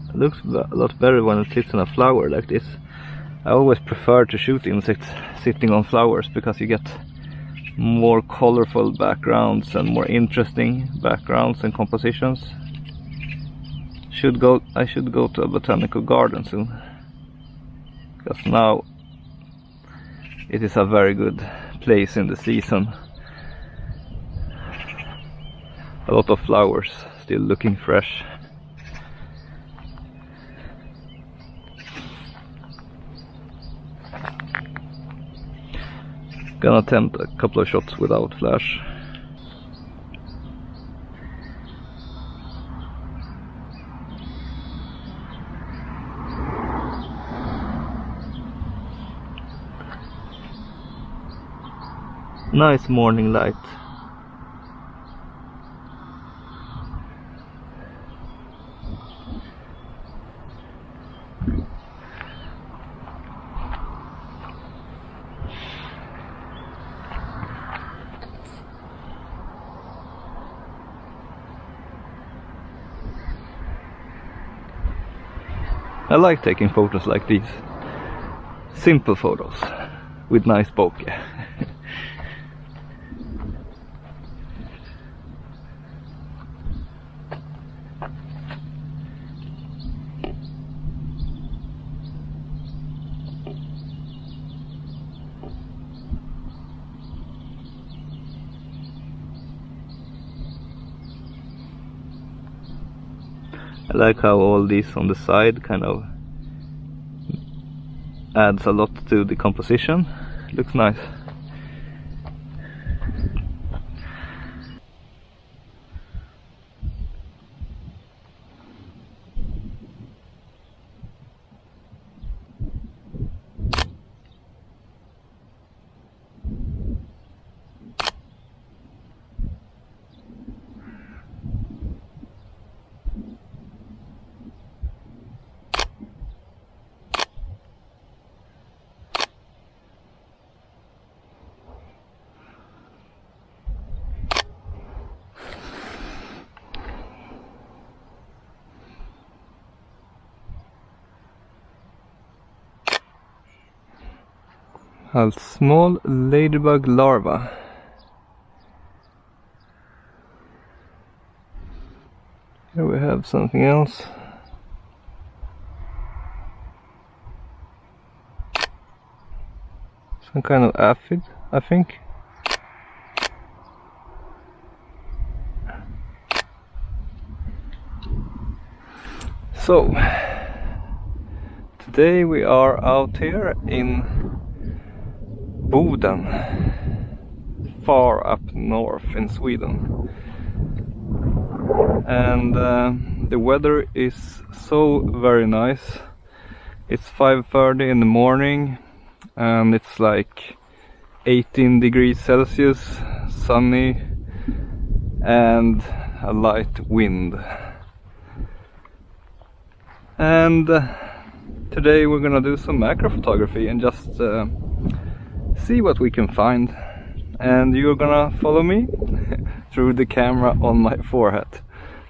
It looks a lot better when it sits in a flower like this. I always prefer to shoot insects sitting on flowers because you get more colorful backgrounds and more interesting backgrounds and compositions. I should go to a botanical garden soon, because now it is a very good place in the season. A lot of flowers still looking fresh. Gonna attempt a couple of shots without flash. Nice morning light. I like taking photos like these. Simple photos with nice bokeh. I like how all these on the side kind of adds a lot to the composition. Looks nice. A small ladybug larva. Here we have something else. Some kind of aphid, I think. So, today we are out here in Boden, far up north in Sweden, and the weather is so very nice. It's 5:30 in the morning and it's like 18 degrees Celsius, sunny and a light wind. And today we're gonna do some macro photography and just see what we can find, and you're gonna follow me through the camera on my forehead.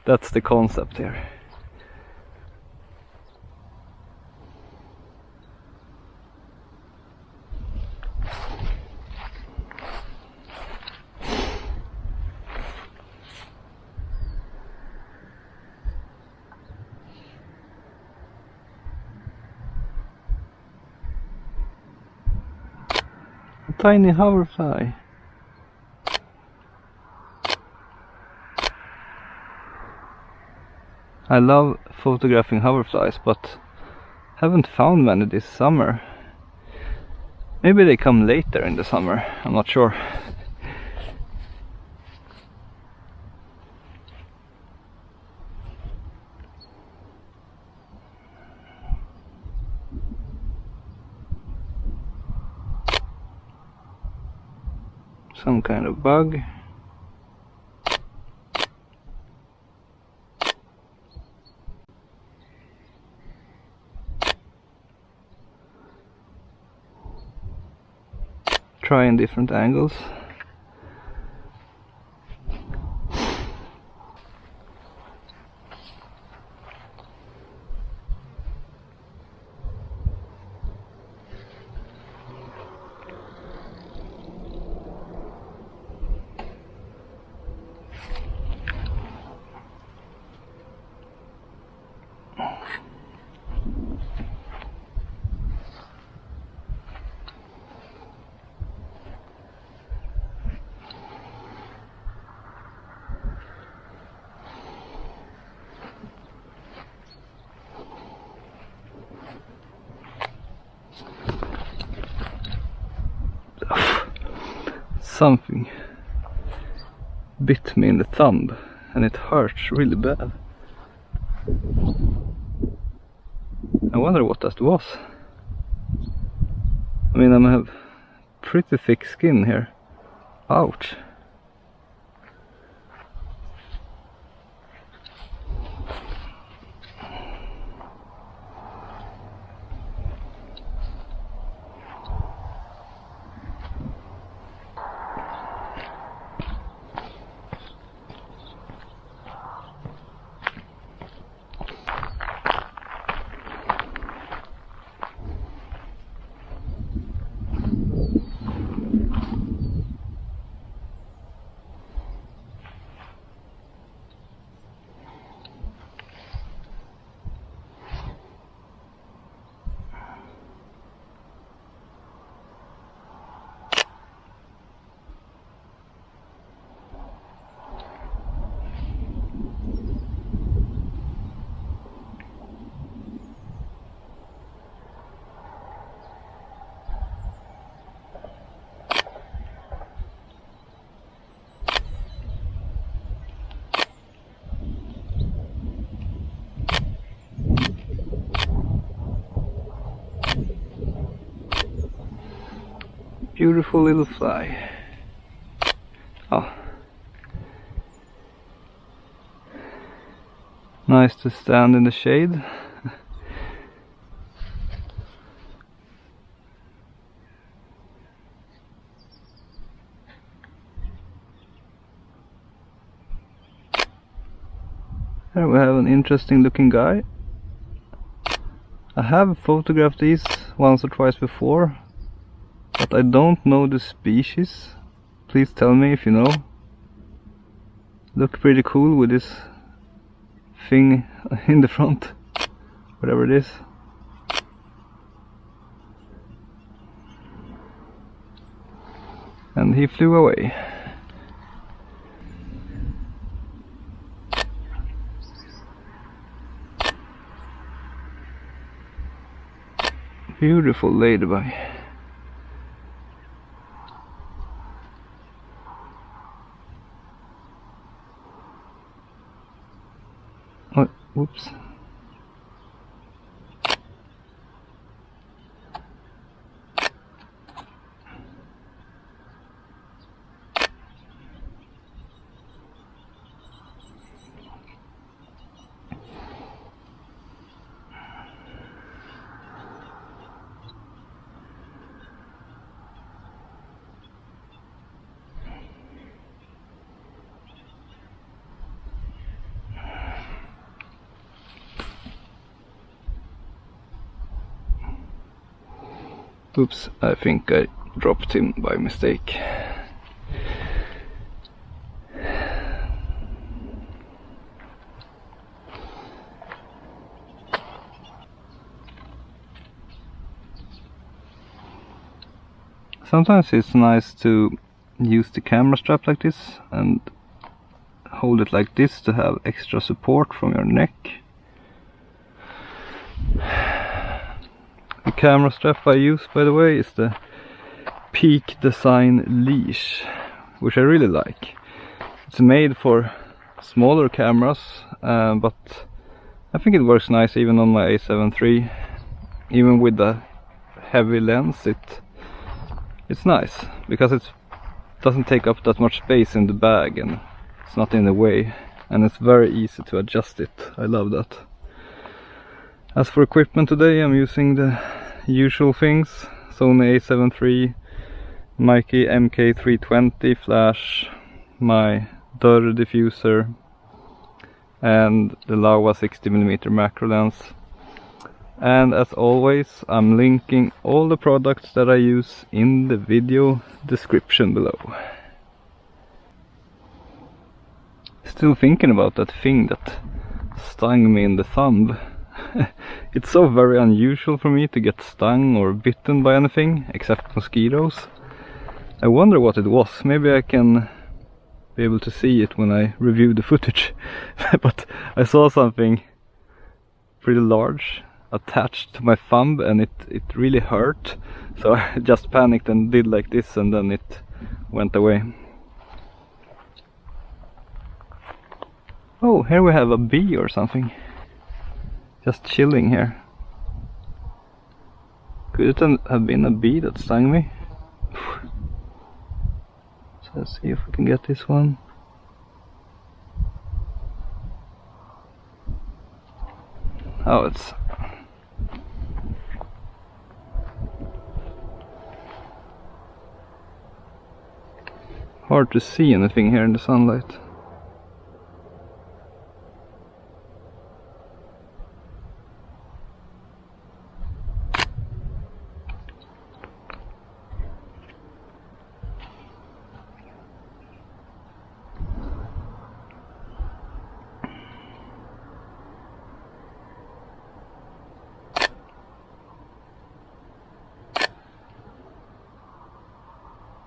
That's the concept here. Tiny hoverfly. I love photographing hoverflies, but haven't found many this summer. Maybe they come later in the summer, I'm not sure. Some kind of bug. Trying different angles. Something bit me in the thumb and it hurts really bad. I wonder what that was. I mean, I have pretty thick skin here. Ouch. Beautiful little fly. Oh. Nice to stand in the shade. Here we have an interesting looking guy. I have photographed these once or twice before, but I don't know the species. Please tell me if you know. Look pretty cool with this thing in the front, whatever it is. And he flew away. Beautiful ladybug. Oh, whoops. Oops, I think I dropped him by mistake. Sometimes it's nice to use the camera strap like this and hold it like this to have extra support from your neck. The camera strap I use, by the way, is the Peak Design leash, which I really like. It's made for smaller cameras, but I think it works nice even on my A7 III. Even with the heavy lens, it's nice because it doesn't take up that much space in the bag and it's not in the way, and it's very easy to adjust it. I love that. As for equipment today, I'm using the usual things: Sony A7 III, Micael MK320 flash, my dörr diffuser, and the larva 60mm macro lens. And as always, I'm linking all the products that I use in the video description below. Still thinking about that thing that stung me in the thumb. It's so very unusual for me to get stung or bitten by anything except mosquitoes. I wonder what it was. Maybe I can be able to see it when I review the footage. But I saw something pretty large attached to my thumb and it really hurt. So I just panicked and did like this, and then it went away. Oh, here we have a bee or something. Just chilling here. Could it have been a bee that stung me? So let's see if we can get this one. Oh, it's hard to see anything here in the sunlight.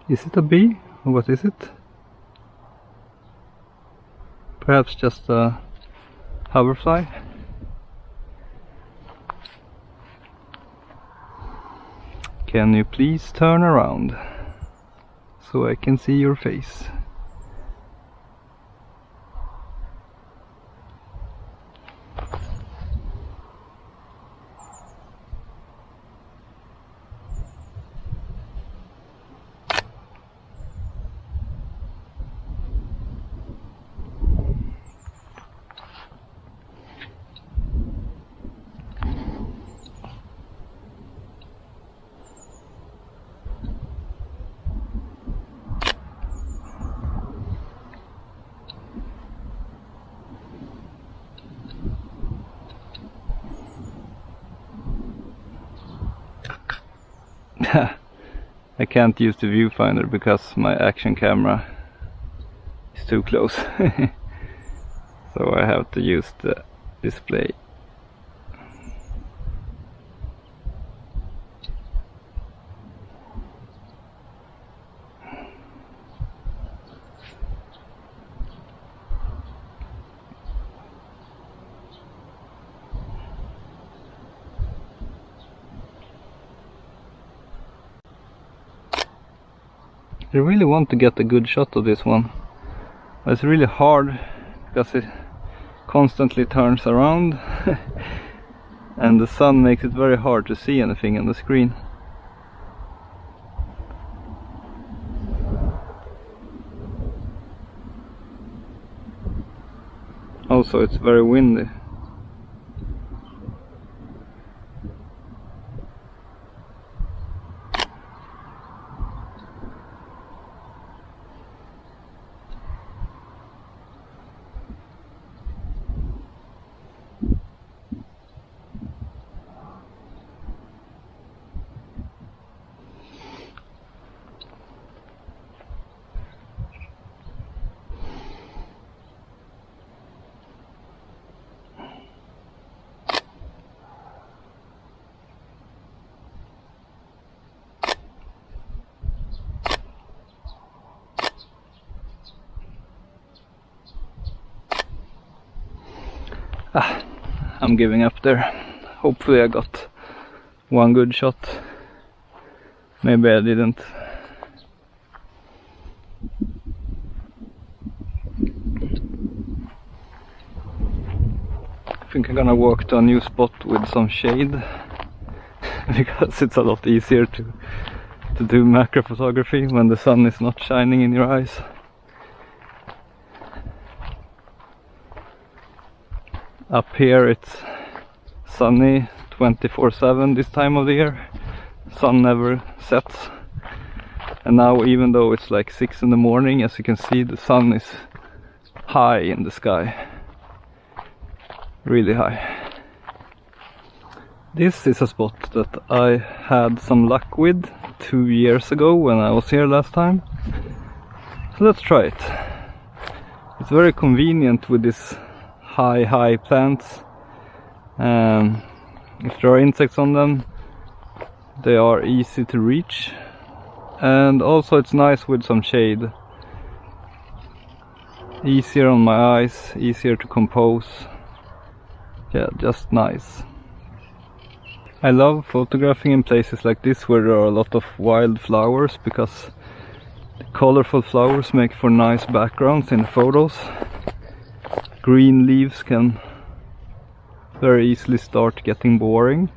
Is it a bee? Or what is it? Perhaps just a hoverfly? Can you please turn around so I can see your face? I can't use the viewfinder because my action camera is too close. So I have to use the display. I really want to get a good shot of this one. It's really hard because it constantly turns around and the sun makes it very hard to see anything on the screen. Also, it's very windy. I'm giving up there. Hopefully I got one good shot. Maybe I didn't. I think I'm gonna walk to a new spot with some shade because it's a lot easier to do macro photography when the sun is not shining in your eyes. Up here it's sunny 24/7 this time of the year. Sun never sets. And now, even though it's like 6 in the morning, as you can see, the sun is high in the sky. Really high. This is a spot that I had some luck with 2 years ago when I was here last time. So let's try it. It's very convenient with this high plants. If there are insects on them, they are easy to reach, and also it's nice with some shade. Easier on my eyes, easier to compose. Yeah, just nice. I love photographing in places like this where there are a lot of wild flowers, because the colorful flowers make for nice backgrounds in the photos. Green leaves can very easily start getting boring.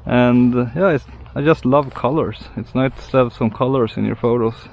And yeah, I just love colors. It's nice to have some colors in your photos.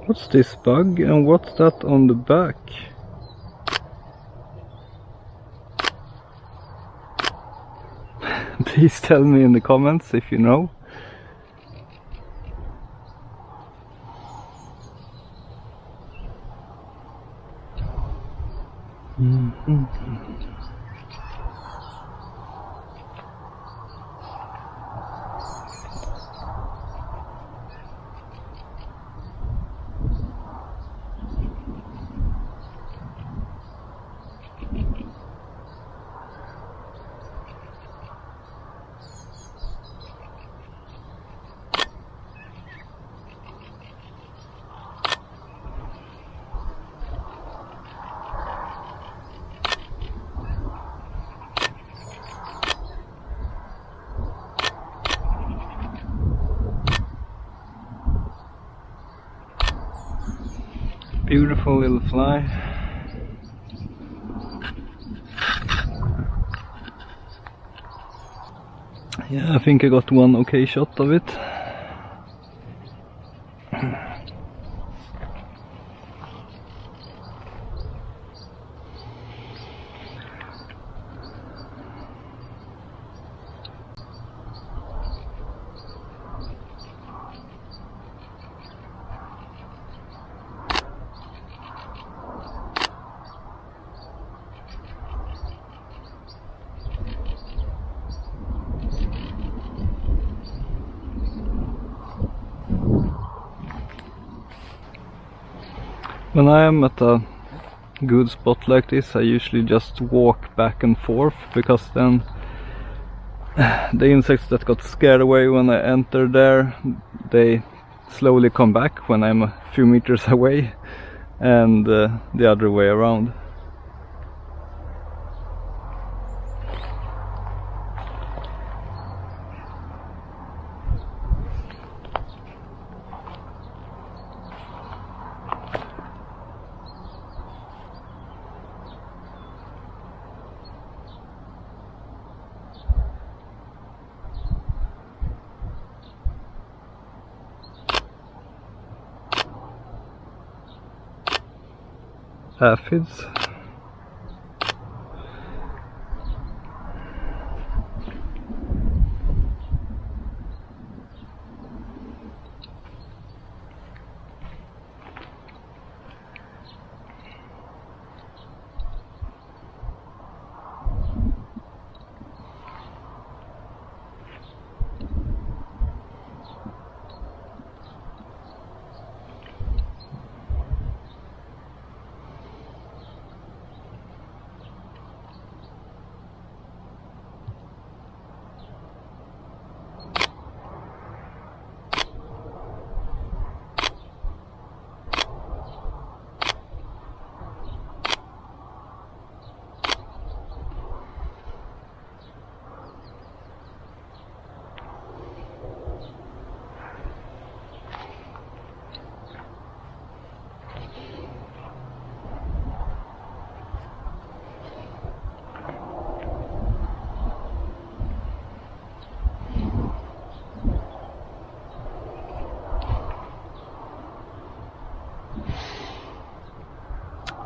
What's this bug, and what's that on the back? Please tell me in the comments if you know. Beautiful little fly. Yeah, I think I got one okay shot of it. When I am at a good spot like this, I usually just walk back and forth, because then the insects that got scared away when I entered there, they slowly come back when I'm a few meters away, and the other way around. Aphids.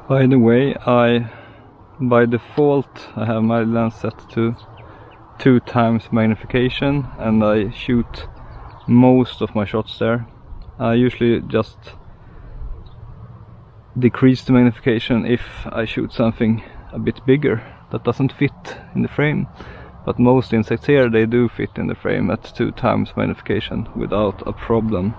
By the way, by default I have my lens set to 2 times magnification, and I shoot most of my shots there. I usually just decrease the magnification if I shoot something a bit bigger that doesn't fit in the frame, but most insects here, they do fit in the frame at 2 times magnification without a problem.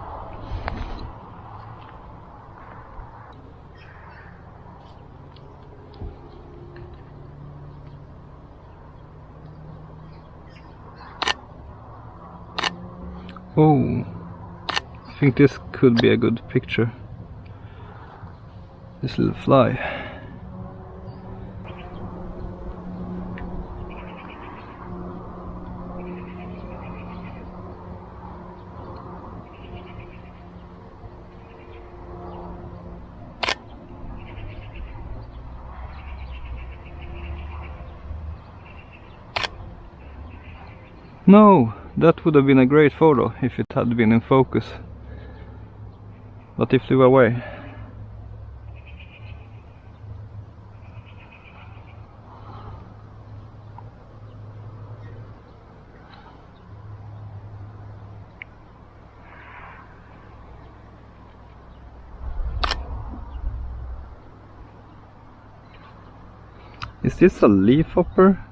Oh, I think this could be a good picture. This little fly. No! That would have been a great photo if it had been in focus, but it flew away. Is this a leafhopper?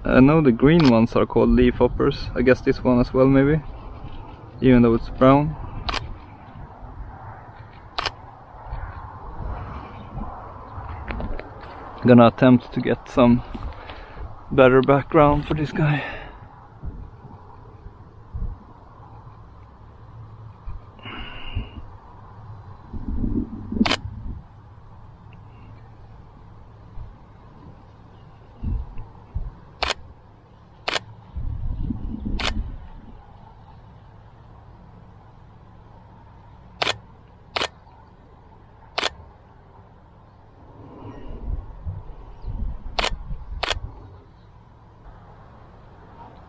I know the green ones are called leafhoppers. I guess this one as well, maybe, even though it's brown. I'm gonna attempt to get some better background for this guy.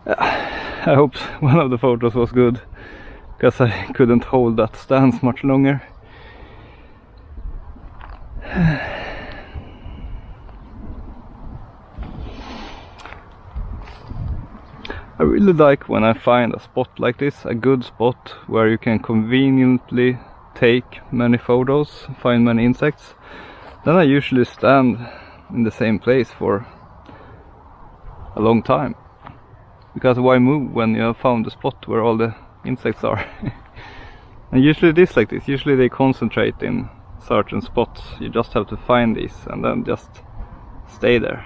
I hope one of the photos was good, because I couldn't hold that stance much longer. I really like when I find a spot like this, a good spot where you can conveniently take many photos, find many insects. Then I usually stand in the same place for a long time, because why move when you have found the spot where all the insects are? And usually it is like this, usually they concentrate in certain spots. You just have to find these and then just stay there.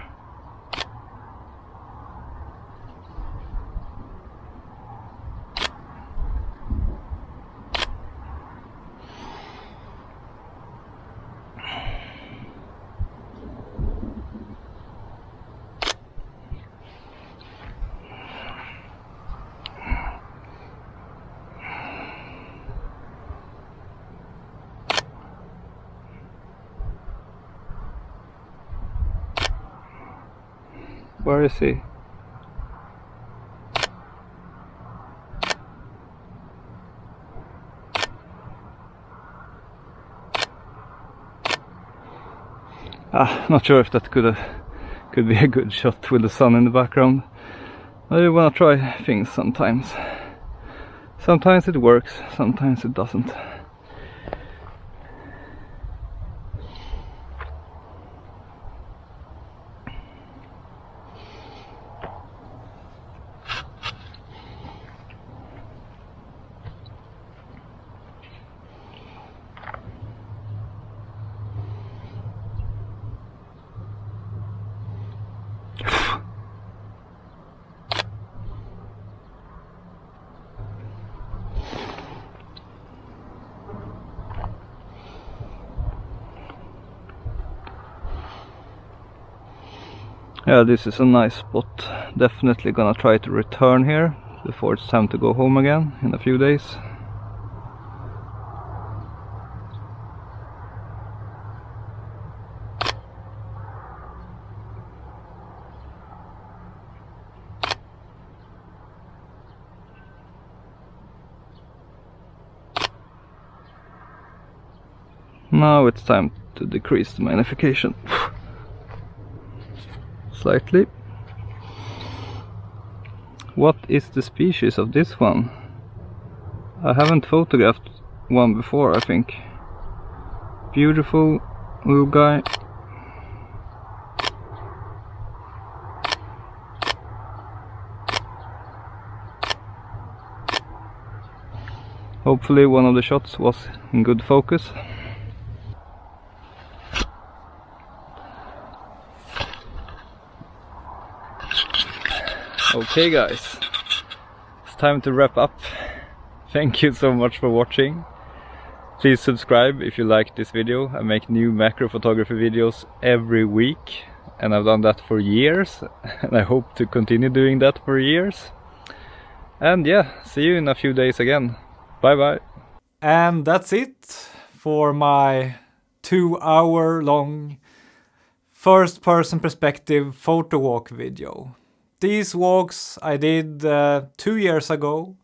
Where is he? Not sure if that could be a good shot with the sun in the background. I wanna try things sometimes. Sometimes it works, sometimes it doesn't. Yeah, this is a nice spot. Definitely gonna try to return here before it's time to go home again in a few days. Now it's time to decrease the magnification slightly. What is the species of this one? I haven't photographed one before, I think. Beautiful little guy. Hopefully one of the shots was in good focus. Okay guys, it's time to wrap up. Thank you so much for watching. Please subscribe if you like this video. I make new macro photography videos every week, and I've done that for years, and I hope to continue doing that for years. And yeah, see you in a few days again. Bye bye. And that's it for my 2-hour long first person perspective photo walk video. These walks I did 2 years ago,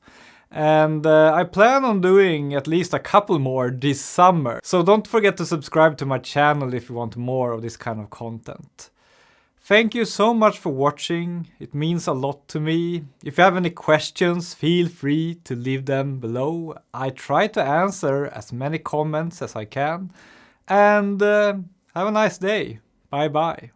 and I plan on doing at least a couple more this summer. So don't forget to subscribe to my channel if you want more of this kind of content. Thank you so much for watching, it means a lot to me. If you have any questions, feel free to leave them below. I try to answer as many comments as I can. And have a nice day. Bye bye.